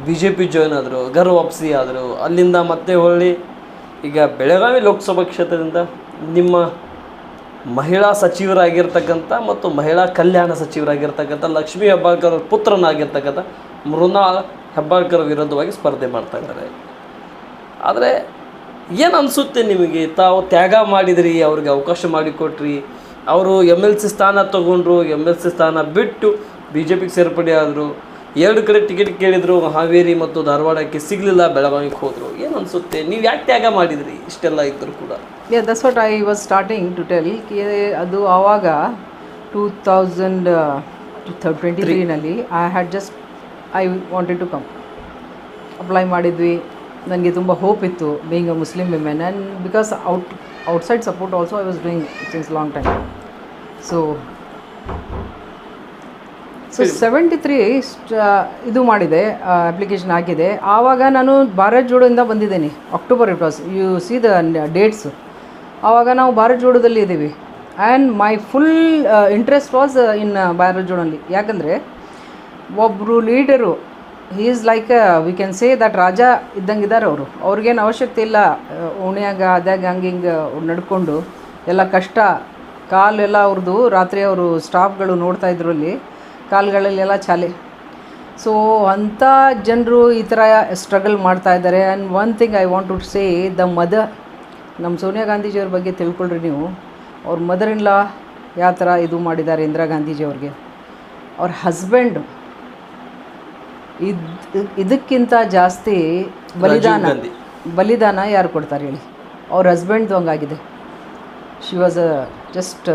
BJP ಜಾಯ್ನ್ ಆದರು, ಗರ್ ವಾಪಸಿ ಆದರು. ಅಲ್ಲಿಂದ ಮತ್ತೆ ಹೊಳ್ಳಿ ಈಗ ಬೆಳಗಾವಿ ಲೋಕಸಭಾ ಕ್ಷೇತ್ರದಿಂದ ನಿಮ್ಮ ಮಹಿಳಾ ಸಚಿವರಾಗಿರ್ತಕ್ಕಂಥ ಮತ್ತು ಮಹಿಳಾ ಕಲ್ಯಾಣ ಸಚಿವರಾಗಿರ್ತಕ್ಕಂಥ ಲಕ್ಷ್ಮೀ ಹೆಬ್ಬಾಳ್ಕರ್ ಪುತ್ರನಾಗಿರ್ತಕ್ಕಂಥ ಮೃಣಾಲ್ ಹೆಬ್ಬಾಳ್ಕರ್ ವಿರುದ್ಧವಾಗಿ ಸ್ಪರ್ಧೆ ಮಾಡ್ತಾ ಇದ್ದಾರೆ. ಆದರೆ ಏನು ಅನಿಸುತ್ತೆ ನಿಮಗೆ? ತಾವು ತ್ಯಾಗ ಮಾಡಿದ್ರಿ, ಅವ್ರಿಗೆ ಅವಕಾಶ ಮಾಡಿಕೊಟ್ರಿ, ಅವರು MLC ಸ್ಥಾನ ತೊಗೊಂಡ್ರು, MLC ಸ್ಥಾನ ಬಿಟ್ಟು BJPಗೆ ಸೇರ್ಪಡೆ ಆದರು, 2 ಕಡೆ ಟಿಕೆಟ್ ಕೇಳಿದರು, ಹಾವೇರಿ ಮತ್ತು ಧಾರವಾಡಕ್ಕೆ ಸಿಗಲಿಲ್ಲ, ಬೆಳಗಾವಿಗೆ ಹೋದರು. ಏನು ಅನಿಸುತ್ತೆ? ನೀವು ಯಾಕೆ ತ್ಯಾಗ ಮಾಡಿದ್ರಿ ಇಷ್ಟೆಲ್ಲ ಇದ್ದರೂ ಕೂಡ? That's what I was starting to tell. ಅದು ಆವಾಗ 2023ನಲ್ಲಿ I wanted to come, apply ಮಾಡಿದ್ವಿ. ನನಗೆ ತುಂಬ ಹೋಪ್ ಇತ್ತು being a Muslim women, and because outside support also I was doing since long time. So 73 ಇದು ಮಾಡಿದೆ, ಅಪ್ಲಿಕೇಶನ್ ಹಾಕಿದೆ. ಆವಾಗ ನಾನು ಭಾರತ್ ಜೋಡೋಯಿಂದ ಬಂದಿದ್ದೇನೆ, October it was, you see the dates. ಆವಾಗ ನಾವು ಭಾರತ್ ಜೋಡೋದಲ್ಲಿ ಇದ್ದೀವಿ, and my full interest was in Bharat ಜೋಡೋಲ್ಲಿ. ಯಾಕಂದರೆ ಒಬ್ಬರು leader, he is like we can say that ರಾಜ ಇದ್ದಂಗೆ ಇದ್ದಾರೆ ಅವರು. ಅವ್ರಿಗೇನು ಅವಶ್ಯಕತೆ ಇಲ್ಲ ಓಣ್ಯಾಗ ಅದಾಗ ಹಂಗೆ ನಡ್ಕೊಂಡು ಎಲ್ಲ ಕಷ್ಟ, ಕಾಲೆಲ್ಲ ಅವ್ರದ್ದು ರಾತ್ರಿ ಅವರು ಸ್ಟಾಫ್ಗಳು ನೋಡ್ತಾಯಿದ್ರು ಅಲ್ಲಿ, ಕಾಲುಗಳಲ್ಲೆಲ್ಲ ಚಾಲೆ. ಸೊ ಅಂಥ ಜನರು ಈ ಥರ ಸ್ಟ್ರಗಲ್ ಮಾಡ್ತಾ ಇದ್ದಾರೆ. And one thing I want to say, the mother, ನಮ್ಮ ಸೋನಿಯಾ ಗಾಂಧೀಜಿಯವ್ರ ಬಗ್ಗೆ ತಿಳ್ಕೊಳ್ರಿ ನೀವು. ಅವ್ರ ಮದರ್ ಇನ್ ಲಾ ಯಾವ ಥರ ಇದು ಮಾಡಿದ್ದಾರೆ ಇಂದಿರಾ ಗಾಂಧೀಜಿಯವ್ರಿಗೆ. ಅವ್ರ ಹಸ್ಬೆಂಡು ಇದಕ್ಕಿಂತ ಜಾಸ್ತಿ ಬಲಿದಾನ ಯಾರು ಕೊಡ್ತಾರೆ ಹೇಳಿ? ಅವ್ರ ಹಸ್ಬೆಂಡ್ದು ಹಂಗಾಗಿದೆ. She was just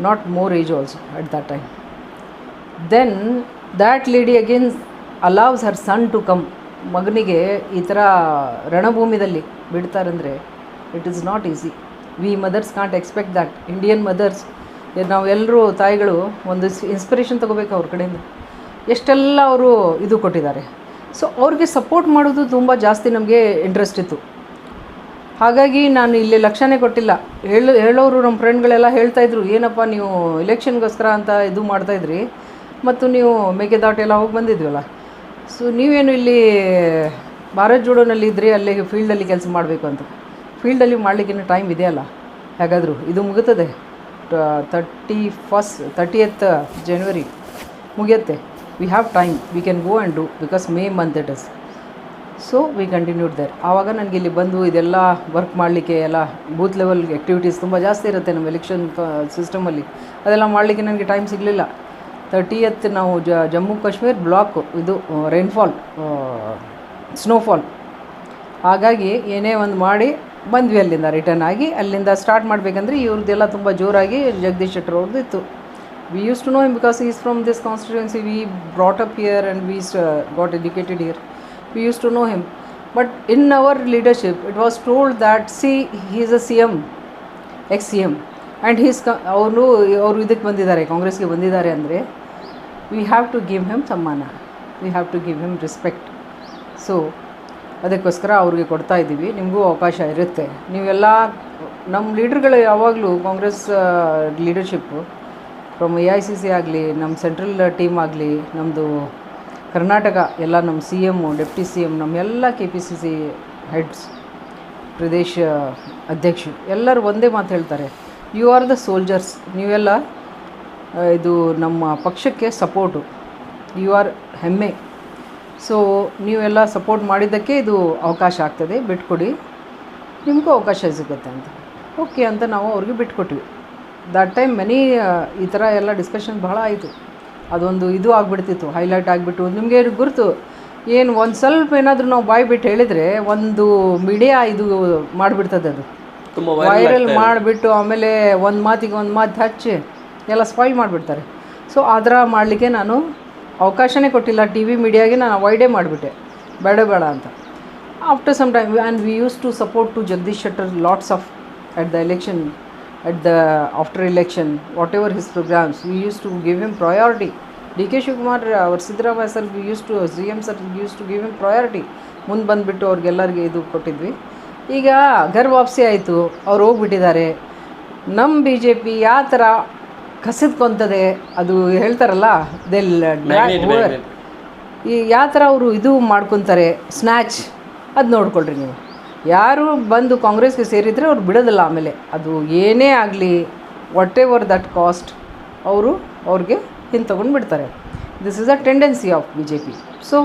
not more age also at that time. Then that lady again allows her son to come. ಮಗನಿಗೆ ಈ ಥರ ರಣಭೂಮಿದಲ್ಲಿ ಬಿಡ್ತಾರಂದರೆ it is not easy. We mothers can't expect that. Indian mothers ನಾವೆಲ್ಲರೂ ತಾಯಿಗಳು ಒಂದು ಇನ್ಸ್ಪಿರೇಷನ್ ತೊಗೋಬೇಕು ಅವ್ರ ಕಡೆಯಿಂದ. ಎಷ್ಟೆಲ್ಲ ಅವರು ಇದು ಕೊಟ್ಟಿದ್ದಾರೆ. ಸೊ ಅವ್ರಿಗೆ ಸಪೋರ್ಟ್ ಮಾಡೋದು ತುಂಬ ಜಾಸ್ತಿ ನಮಗೆ ಇಂಟ್ರೆಸ್ಟ್ ಇತ್ತು. ಹಾಗಾಗಿ ನಾನು ಇಲ್ಲಿ ಲಕ್ಷ್ಯನೇ ಕೊಟ್ಟಿಲ್ಲ. ಹೇಳೋರು ನಮ್ಮ ಫ್ರೆಂಡ್ಗಳೆಲ್ಲ ಹೇಳ್ತಾಯಿದ್ರು, ಏನಪ್ಪ ನೀವು ಎಲೆಕ್ಷನ್ಗೋಸ್ಕರ ಅಂತ ಇದು ಮಾಡ್ತಾಯಿದ್ರಿ, ಮತ್ತು ನೀವು ಮೇಕೆದಾಟು ಎಲ್ಲ ಹೋಗಿ ಬಂದಿದ್ವಲ್ಲ, ಸೊ ನೀವೇನು ಇಲ್ಲಿ ಭಾರತ್ ಜೋಡೋನಲ್ಲಿ ಇದ್ರಿ, ಅಲ್ಲಿ ಫೀಲ್ಡಲ್ಲಿ ಕೆಲಸ ಮಾಡಬೇಕು ಅಂತ. ಫೀಲ್ಡಲ್ಲಿ ಮಾಡಲಿಕ್ಕಿನ್ನೂ ಟೈಮ್ ಇದೆಯಲ್ಲ, ಹೇಗಾದರೂ ಇದು ಮುಗುತ್ತದೆ. 30th January ಮುಗಿಯುತ್ತೆ. We have time, we can go and do, because May month it is. So we continued there. ಆವಾಗ ನನಗೆ ಇಲ್ಲಿ ಬಂದು ಇದೆಲ್ಲ ವರ್ಕ್ ಮಾಡಲಿಕ್ಕೆ ಎಲ್ಲ ಬೂತ್ ಲೆವೆಲ್ ಆ್ಯಕ್ಟಿವಿಟೀಸ್ ತುಂಬ ಜಾಸ್ತಿ ಇರುತ್ತೆ ನಮ್ಮ ಎಲೆಕ್ಷನ್ ಸಿಸ್ಟಮಲ್ಲಿ. ಅದೆಲ್ಲ ಮಾಡಲಿಕ್ಕೆ ನನಗೆ ಟೈಮ್ ಸಿಗಲಿಲ್ಲ. 30th ನಾವು ಜಮ್ಮು ಕಾಶ್ಮೀರ್ ಬ್ಲಾಕ್ ಇದು ರೈನ್ಫಾಲ್, ಸ್ನೋಫಾಲ್, ಹಾಗಾಗಿ ಏನೇ ಒಂದು ಮಾಡಿ ಬಂದ್ವಿ. ಅಲ್ಲಿಂದ ರಿಟರ್ನ್ ಆಗಿ ಅಲ್ಲಿಂದ ಸ್ಟಾರ್ಟ್ ಮಾಡಬೇಕಂದ್ರೆ ಇವ್ರದ್ದೆಲ್ಲ ತುಂಬ ಜೋರಾಗಿ ಜಗದೀಶ್ ಶೆಟ್ಟರ್ ಅವ್ರದ್ದು ಇತ್ತು. We use to know him because he is from this constituency. We brought up here and we got educated here. We used to know him. But in our leadership, it was told that, see, he is a CM, ex-CM. And ಅವರು ಇದಕ್ಕೆ ಬಂದಿದ್ದಾರೆ, ಕಾಂಗ್ರೆಸ್ಗೆ ಬಂದಿದ್ದಾರೆ ಅಂದರೆ we have to give him Samman, we have to give him respect. So ಅದಕ್ಕೋಸ್ಕರ ಅವ್ರಿಗೆ ಕೊಡ್ತಾ ಇದ್ದೀವಿ. ನಿಮಗೂ ಅವಕಾಶ ಇರುತ್ತೆ. ನೀವೆಲ್ಲ ನಮ್ಮ ಲೀಡರ್ಗಳು ಯಾವಾಗಲೂ ಕಾಂಗ್ರೆಸ್ ಲೀಡರ್ಶಿಪ್ಪು ಫ್ರಮ್ AICC ಆಗಲಿ, ನಮ್ಮ ಸೆಂಟ್ರಲ್ ಟೀಮ್ ಆಗಲಿ, ನಮ್ಮದು ಕರ್ನಾಟಕ ಎಲ್ಲ, ನಮ್ಮ CM, ಡೆಪ್ಟಿ CM, ನಮ್ಮೆಲ್ಲ KPCC ಹೆಡ್ಸ್, ಪ್ರದೇಶ ಅಧ್ಯಕ್ಷರು ಎಲ್ಲರೂ ಒಂದೇ ಮಾತು ಹೇಳ್ತಾರೆ, ಯು ಆರ್ ದ ಸೋಲ್ಜರ್ಸ್. ನೀವೆಲ್ಲ ಇದು ನಮ್ಮ ಪಕ್ಷಕ್ಕೆ ಸಪೋರ್ಟು, ಯು ಆರ್ ಹೆಮ್ಮೆ. ಸೊ ನೀವೆಲ್ಲ ಸಪೋರ್ಟ್ ಮಾಡಿದ್ದಕ್ಕೆ ಇದು ಅವಕಾಶ ಆಗ್ತದೆ, ಬಿಟ್ಕೊಡಿ, ನಿಮಗೂ ಅವಕಾಶ ಸಿಗುತ್ತೆ ಅಂತ. ಓಕೆ ಅಂತ ನಾವು ಅವ್ರಿಗೆ ಬಿಟ್ಕೊಟ್ವಿ. ದಟ್ ಟೈಮ್ ಮೆನಿ ಈ ಥರ ಎಲ್ಲ ಡಿಸ್ಕಷನ್ ಬಹಳ ಆಯಿತು. ಅದೊಂದು ಇದು ಆಗಿಬಿಡ್ತಿತ್ತು, ಹೈಲೈಟ್ ಆಗಿಬಿಟ್ಟು. ನಿಮಗೆ ಗುರುತು ಏನು ಒಂದು ಸ್ವಲ್ಪ ಏನಾದರೂ ನಾವು ಬಾಯಿ ಬಿಟ್ಟು ಹೇಳಿದರೆ ಒಂದು ಮೀಡಿಯಾ ಇದು ಮಾಡಿಬಿಡ್ತದೆ, ಅದು ತುಂಬ ವೈರಲ್ ಮಾಡಿಬಿಟ್ಟು ಆಮೇಲೆ ಒಂದು ಮಾತಿಗೆ ಒಂದು ಮಾತು ಹಚ್ಚಿ ಎಲ್ಲ ಸ್ಪಾಯ್ಲ್ ಮಾಡಿಬಿಡ್ತಾರೆ. ಸೊ ಆ ಥರ ಮಾಡಲಿಕ್ಕೆ ನಾನು ಅವಕಾಶನೇ ಕೊಟ್ಟಿಲ್ಲ. TV ಮೀಡಿಯಾಗೆ ನಾನು ಅವಾಯ್ಡೇ ಮಾಡಿಬಿಟ್ಟೆ, ಬೇಡ ಅಂತ. After some time and we use to support to Jagadish Shettar lots of at the election, after election, whatever his programs, we used to give him priority. DK Shivkumar, our Siddaramaiah sir, CM sir used to give him priority. ಮುಂದೆ ಬಂದುಬಿಟ್ಟು ಅವ್ರಿಗೆಲ್ಲರಿಗೆ ಇದು ಕೊಟ್ಟಿದ್ವಿ. ಈಗ ಘರ್ ವಾಪಸಿ ಆಯಿತು, ಅವ್ರು ಹೋಗ್ಬಿಟ್ಟಿದ್ದಾರೆ. ನಮ್ಮ BJP ಯಾವ ಥರ ಕಸಿದ್ಕೊಂತದೆ, ಅದು ಹೇಳ್ತಾರಲ್ಲ, ಈ ಯಾವ ಥರ ಅವರು ಇದು ಮಾಡ್ಕೊತಾರೆ, ಸ್ನ್ಯಾಚ್, ಅದು ನೋಡ್ಕೊಳ್ರಿ ನೀವು. ಯಾರು ಬಂದು ಕಾಂಗ್ರೆಸ್ಗೆ ಸೇರಿದರೆ ಅವ್ರು ಬಿಡೋದಿಲ್ಲ. ಆಮೇಲೆ ಅದು ಏನೇ ಆಗಲಿ, ವಾಟ್ ಎವರ್ ದಟ್ ಕಾಸ್ಟ್, ಅವ್ರಿಗೆ ಹಿಂತಗೊಂಡು ಬಿಡ್ತಾರೆ. This is a tendency of BJP. So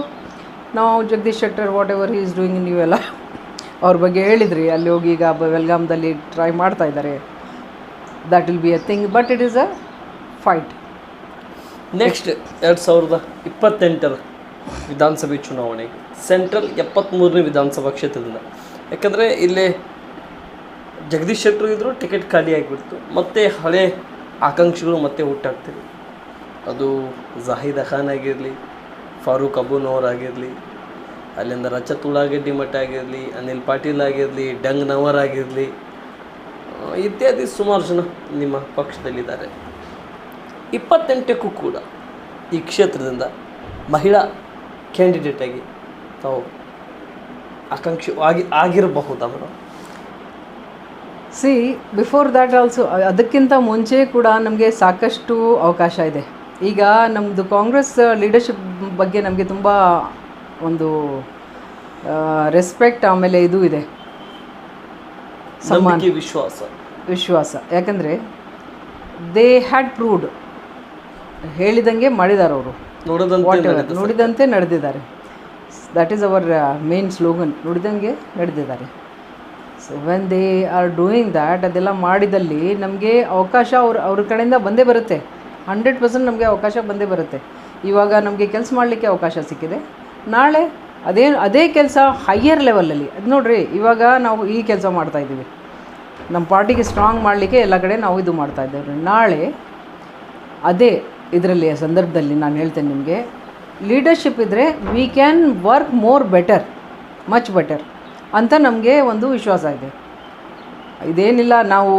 ನಾವು Jagadish Shettar whatever he is doing, ನೀವೆಲ್ಲ ಅವ್ರ ಬಗ್ಗೆ ಹೇಳಿದ್ರಿ. ಅಲ್ಲಿ ಹೋಗಿ ಈಗ ಬೆಲ್ಗಾಮ್ದಲ್ಲಿ ಟ್ರೈ ಮಾಡ್ತಾ ಇದ್ದಾರೆ. That will be A thing, but it is a fight. Next 2028 ವಿಧಾನಸಭೆ ಚುನಾವಣೆಗೆ ಸೆಂಟ್ರಲ್ 73ನೇ ವಿಧಾನಸಭಾ ಕ್ಷೇತ್ರದಿಂದ, ಯಾಕಂದರೆ ಇಲ್ಲಿ ಜಗದೀಶ್ ಶೆಟ್ಟರು ಇದ್ದರು, ಟಿಕೆಟ್ ಖಾಲಿ ಆಗಿಬಿಡ್ತು. ಮತ್ತು ಹಳೆ ಆಕಾಂಕ್ಷಿಗಳು ಮತ್ತೆ ಹುಟ್ಟಾಗ್ತಿವೆ. ಅದು ಜಾಹಿದ್ ಖಾನ್ ಆಗಿರಲಿ, ಫಾರೂಕ್ ಅಬೂನವರ್ ಆಗಿರಲಿ, ಅಲ್ಲಿಂದ ರಜತ್ ಉಳ್ಳಾಗಡ್ಡಿ ಮಠ ಆಗಿರಲಿ, ಅನಿಲ್ ಪಾಟೀಲ್ ಆಗಿರಲಿ, ಡಂಗ್ ನವರ್ ಆಗಿರಲಿ, ಇತ್ಯಾದಿ ಸುಮಾರು ಜನ ನಿಮ್ಮ ಪಕ್ಷದಲ್ಲಿದ್ದಾರೆ. 28ಕ್ಕೂ ಕೂಡ ಈ ಕ್ಷೇತ್ರದಿಂದ ಮಹಿಳಾ ಕ್ಯಾಂಡಿಡೇಟಾಗಿ ತಾವು ಆಕಾಂಕ್ಷಿ ಆಗಿರಬಹುದಾ madam? See before that also, ಅದಕ್ಕಿಂತ ಮುಂಚೆ ಕೂಡ ನಮಗೆ ಸಾಕಷ್ಟು ಅವಕಾಶ ಇದೆ. ಈಗ ನಮ್ಮದು ಕಾಂಗ್ರೆಸ್ ಲೀಡರ್ಶಿಪ್ ಬಗ್ಗೆ ನಮಗೆ ತುಂಬ ಒಂದು ರೆಸ್ಪೆಕ್ಟ್, ಆಮೇಲೆ ಇದು ಇದೆ, ಸಮ್ಮಾನ, ವಿಶ್ವಾಸ. ಯಾಕಂದರೆ ದೇ ಹ್ಯಾಡ್ ಪ್ರೂವ್ಡ್, ಹೇಳಿದಂಗೆ ಮಾಡಿದ್ದಾರೆ ಅವರು, ನೋಡಿದಂತೆ ನಡೆದಿದ್ದಾರೆ. That is our main slogan, ನುಡಿದಂಗೆ ನಡೆದಿದ್ದಾರೆ. So when they are doing that, ಅದೆಲ್ಲ ಮಾಡಿದಲ್ಲಿ ನಮಗೆ ಅವಕಾಶ ಅವ್ರ ಕಡೆಯಿಂದ ಬಂದೇ ಬರುತ್ತೆ. 100% ನಮಗೆ ಅವಕಾಶ ಬಂದೇ ಬರುತ್ತೆ. ಇವಾಗ ನಮಗೆ ಕೆಲಸ ಮಾಡಲಿಕ್ಕೆ ಅವಕಾಶ ಸಿಕ್ಕಿದೆ. ನಾಳೆ ಅದೇ ಕೆಲಸ ಹೈಯರ್ ಲೆವೆಲಲ್ಲಿ, ಅದು ನೋಡಿರಿ, ಇವಾಗ ನಾವು ಈ ಕೆಲಸ ಮಾಡ್ತಾಯಿದ್ದೀವಿ, ನಮ್ಮ ಪಾರ್ಟಿಗೆ ಸ್ಟ್ರಾಂಗ್ ಮಾಡಲಿಕ್ಕೆ ಎಲ್ಲ ಕಡೆ ನಾವು ಇದು ಮಾಡ್ತಾಯಿದ್ದೇವೆ. ನಾಳೆ ಅದೇ ಇದರಲ್ಲಿ ಸಂದರ್ಭದಲ್ಲಿ ನಾನು ಹೇಳ್ತೇನೆ ನಿಮಗೆ, ಲೀಡರ್ಶಿಪ್ ಇದ್ದರೆ we can work more better, much better ಅಂತ ನಮಗೆ ಒಂದು ವಿಶ್ವಾಸ ಇದೆ. ಇದೇನಿಲ್ಲ, ನಾವು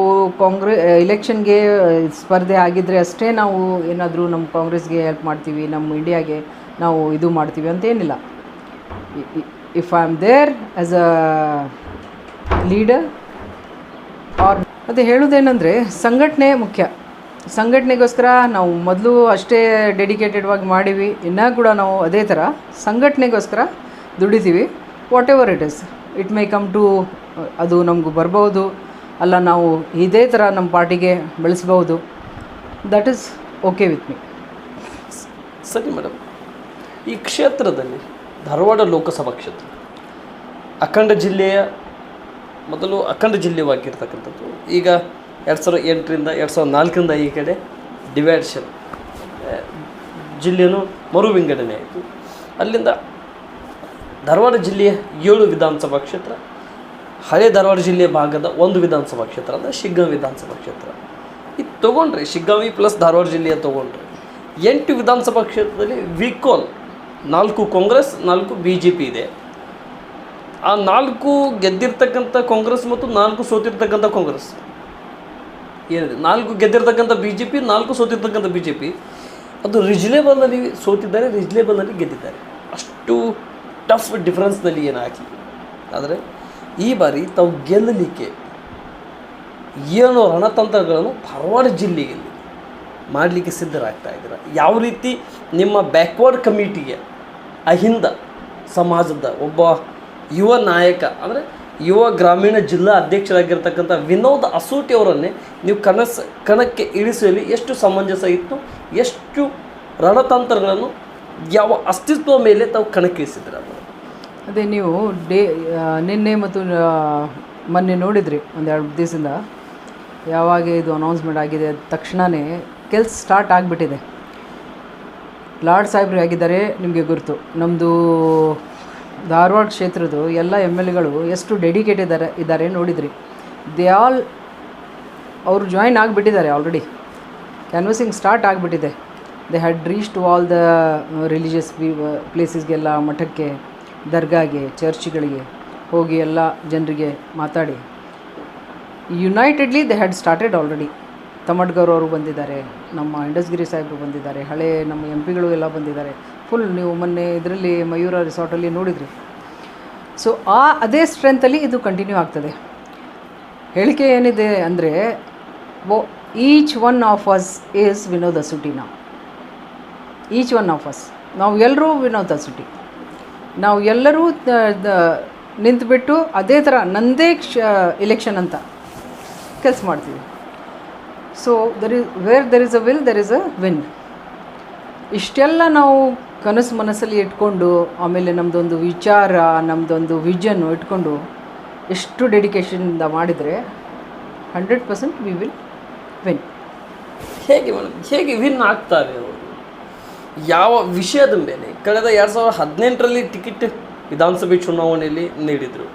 ಇಲೆಕ್ಷನ್ಗೆ ಸ್ಪರ್ಧೆ ಆಗಿದ್ದರೆ ಅಷ್ಟೇ ನಾವು ಏನಾದರೂ ನಮ್ಮ ಕಾಂಗ್ರೆಸ್ಗೆ ಹೆಲ್ಪ್ ಮಾಡ್ತೀವಿ, ನಮ್ಮ ಇಂಡಿಯಾಗೆ ನಾವು ಇದು ಮಾಡ್ತೀವಿ ಅಂತೇನಿಲ್ಲ. If I am there as a leader or ಅದೇ ಹೇಳೋದೇನೆಂದರೆ ಸಂಘಟನೆ ಮುಖ್ಯ. ಸಂಘಟನೆಗೋಸ್ಕರ ನಾವು ಮೊದಲು ಅಷ್ಟೇ ಡೆಡಿಕೇಟೆಡ್ವಾಗಿ ಮಾಡೀವಿ, ಇನ್ನೂ ಕೂಡ ನಾವು ಅದೇ ಥರ ಸಂಘಟನೆಗೋಸ್ಕರ ದುಡಿತೀವಿ. Whatever it may come to, ಅದು ನಮಗೂ ಬರ್ಬೋದು, ಅಲ್ಲ ನಾವು ಇದೇ ಥರ ನಮ್ಮ ಪಾರ್ಟಿಗೆ ಬೆಳೆಸ್ಬೋದು. That is okay with me. ಸರಿ ಮೇಡಮ್, ಈ ಕ್ಷೇತ್ರದಲ್ಲಿ ಧಾರವಾಡ ಲೋಕಸಭಾ ಕ್ಷೇತ್ರ ಅಖಂಡ ಜಿಲ್ಲೆಯ ಮೊದಲು ಅಖಂಡ ಜಿಲ್ಲೆವಾಗಿರ್ತಕ್ಕಂಥದ್ದು, ಈಗ 2008ರಿಂದ 2004ರಿಂದ ಈ ಕಡೆ ಡಿವೈಡ್ಷನ್ ಜಿಲ್ಲೆಯೂ ಮರು ವಿಂಗಡಣೆ ಆಯಿತು. ಅಲ್ಲಿಂದ ಧಾರವಾಡ ಜಿಲ್ಲೆಯ 7 ವಿಧಾನಸಭಾ ಕ್ಷೇತ್ರ, ಹಳೆ ಧಾರವಾಡ ಜಿಲ್ಲೆಯ ಭಾಗದ 1 ವಿಧಾನಸಭಾ ಕ್ಷೇತ್ರ ಅಂದರೆ ಶಿಗ್ಗಾಂವಿ ವಿಧಾನಸಭಾ ಕ್ಷೇತ್ರ. ಇದು ತೊಗೊಂಡ್ರೆ ಶಿಗ್ಗಾಂವಿ ಪ್ಲಸ್ ಧಾರವಾಡ ಜಿಲ್ಲೆಯ ತೊಗೊಂಡ್ರೆ 8 ವಿಧಾನಸಭಾ ಕ್ಷೇತ್ರದಲ್ಲಿ ವಿಕೋಲ್ 4 ಕಾಂಗ್ರೆಸ್ 4 BJP ಇದೆ. ಆ 4 ಗೆದ್ದಿರ್ತಕ್ಕಂಥ ಕಾಂಗ್ರೆಸ್ ಮತ್ತು 4 ಸೋತಿರ್ತಕ್ಕಂಥ ಕಾಂಗ್ರೆಸ್ ಏನಿದೆ, 4 ಗೆದ್ದಿರ್ತಕ್ಕಂಥ BJP, 4 ಸೋತಿರ್ತಕ್ಕಂಥ BJP. ಅದು ರಿಜ್ನೇಬಲ್ನಲ್ಲಿ ಸೋತಿದ್ದಾರೆ, ರಿಜ್ನೇಬಲ್ನಲ್ಲಿ ಗೆದ್ದಿದ್ದಾರೆ. ಅಷ್ಟು ಟಫ್ ಡಿಫ್ರೆನ್ಸ್ನಲ್ಲಿ ಏನಾಗಲಿ. ಆದರೆ ಈ ಬಾರಿ ತಾವು ಗೆಲ್ಲಲಿಕ್ಕೆ ಏನು ರಣತಂತ್ರಗಳನ್ನು ಧಾರವಾಡ ಜಿಲ್ಲೆಯಲ್ಲಿ ಮಾಡಲಿಕ್ಕೆ ಸಿದ್ಧರಾಗ್ತಾ ಇದ್ದೀರ? ಯಾವ ರೀತಿ ನಿಮ್ಮ ಬ್ಯಾಕ್ವರ್ಡ್ ಕಮಿಟಿಗೆ ಅಹಿಂದ ಸಮಾಜದ ಒಬ್ಬ ಯುವ ನಾಯಕ ಅಂದರೆ ಯುವ ಗ್ರಾಮೀಣ ಜಿಲ್ಲಾ ಅಧ್ಯಕ್ಷರಾಗಿರ್ತಕ್ಕಂಥ ವಿನೋದ್ ಅಸೂಟಿ ಅವರನ್ನೇ ನೀವು ಕಣಕ್ಕೆ ಇಳಿಸುವಲ್ಲಿ ಎಷ್ಟು ಸಮಂಜಸ ಇತ್ತು, ಎಷ್ಟು ರಣತಂತ್ರಗಳನ್ನು ಯಾವ ಅಸ್ತಿತ್ವ ಮೇಲೆ ತಾವು ಕಣಕ್ಕೆ ಇಳಿಸಿದ್ದೀರ? ಅದೇ ನೀವು ನಿನ್ನೆ ಮತ್ತು ಮೊನ್ನೆ ನೋಡಿದ್ರಿ, ಒಂದೆರಡು ದಿವಸದಿಂದ ಯಾವಾಗ ಇದು ಅನೌನ್ಸ್ಮೆಂಟ್ ಆಗಿದೆ ತಕ್ಷಣವೇ ಕೆಲಸ ಸ್ಟಾರ್ಟ್ ಆಗಿಬಿಟ್ಟಿದೆ. ಲಾರ್ಡ್ ಸಾಹೇಬ್ರು ಆಗಿದ್ದಾರೆ, ನಿಮಗೆ ಗುರುತು. ನಮ್ಮದು ಧಾರವಾಡ ಕ್ಷೇತ್ರದ್ದು ಎಲ್ಲ MLAಗಳು ಎಷ್ಟು ಡೆಡಿಕೇಟ್ ಇದ್ದಾರೆ ನೋಡಿದ್ರಿ. ದೇ ಆಲ್ ಅವರು ಜಾಯಿನ್ ಆಗಿಬಿಟ್ಟಿದ್ದಾರೆ ಆಲ್ರೆಡಿ. ಕ್ಯಾನ್ವಸಿಂಗ್ ಸ್ಟಾರ್ಟ್ ಆಗಿಬಿಟ್ಟಿದೆ. They had reach to all the religious ಪ್ಲೇಸಸ್ಗೆಲ್ಲ, ಮಠಕ್ಕೆ, ದರ್ಗಾಗೆ, ಚರ್ಚ್ಗಳಿಗೆ ಹೋಗಿ ಎಲ್ಲ ಜನರಿಗೆ ಮಾತಾಡಿ unitedly they had started already. ತಮಟ್ಗೌರ್ ಅವರು ಬಂದಿದ್ದಾರೆ, ನಮ್ಮ ಇಂಡಸ್ಗಿರಿ ಸಾಹೇಬರು ಬಂದಿದ್ದಾರೆ, ಹಳೆ ನಮ್ಮ MPಗಳು ಎಲ್ಲ ಬಂದಿದ್ದಾರೆ. ಫುಲ್ ನೀವು ಮೊನ್ನೆ ಇದರಲ್ಲಿ ಮಯೂರ ರಿಸಾರ್ಟಲ್ಲಿ ನೋಡಿದ್ರಿ. ಸೊ ಅದೇ ಸ್ಟ್ರೆಂತಲ್ಲಿ ಇದು ಕಂಟಿನ್ಯೂ ಆಗ್ತದೆ. ಹೇಳಿಕೆ ಏನಿದೆ ಅಂದರೆ each one of us is Vinod Asooti. Each one of us, ನಾವು ಎಲ್ಲರೂ ವಿನೋದ್ ಅಸೂಟಿ. ನಾವು ಎಲ್ಲರೂ ನಿಂತುಬಿಟ್ಟು ಅದೇ ಥರ ನಂದೇ ಇಲೆಕ್ಷನ್ ಅಂತ ಕೆಲಸ ಮಾಡ್ತೀವಿ. So there is a will, there is a win. ಇಷ್ಟೆಲ್ಲ ನಾವು ಕನಸು ಮನಸ್ಸಲ್ಲಿ ಇಟ್ಕೊಂಡು, ಆಮೇಲೆ ನಮ್ಮದೊಂದು ವಿಚಾರ, ನಮ್ಮದೊಂದು ವಿಷನ್ನು ಇಟ್ಕೊಂಡು ಎಷ್ಟು ಡೆಡಿಕೇಶನಿಂದ ಮಾಡಿದರೆ 100% ವಿ ವಿಲ್ ವಿನ್. ಹೇಗೆ ಮೇಡಮ್, ಹೇಗೆ ವಿನ್ ಆಗ್ತಾರೆ ಅವರು? ಯಾವ ವಿಷಯದ ಮೇಲೆ? ಕಳೆದ 2018ರಲ್ಲಿ ಟಿಕೆಟ್ ವಿಧಾನಸಭೆ ಚುನಾವಣೆಯಲ್ಲಿ ನೀಡಿದರು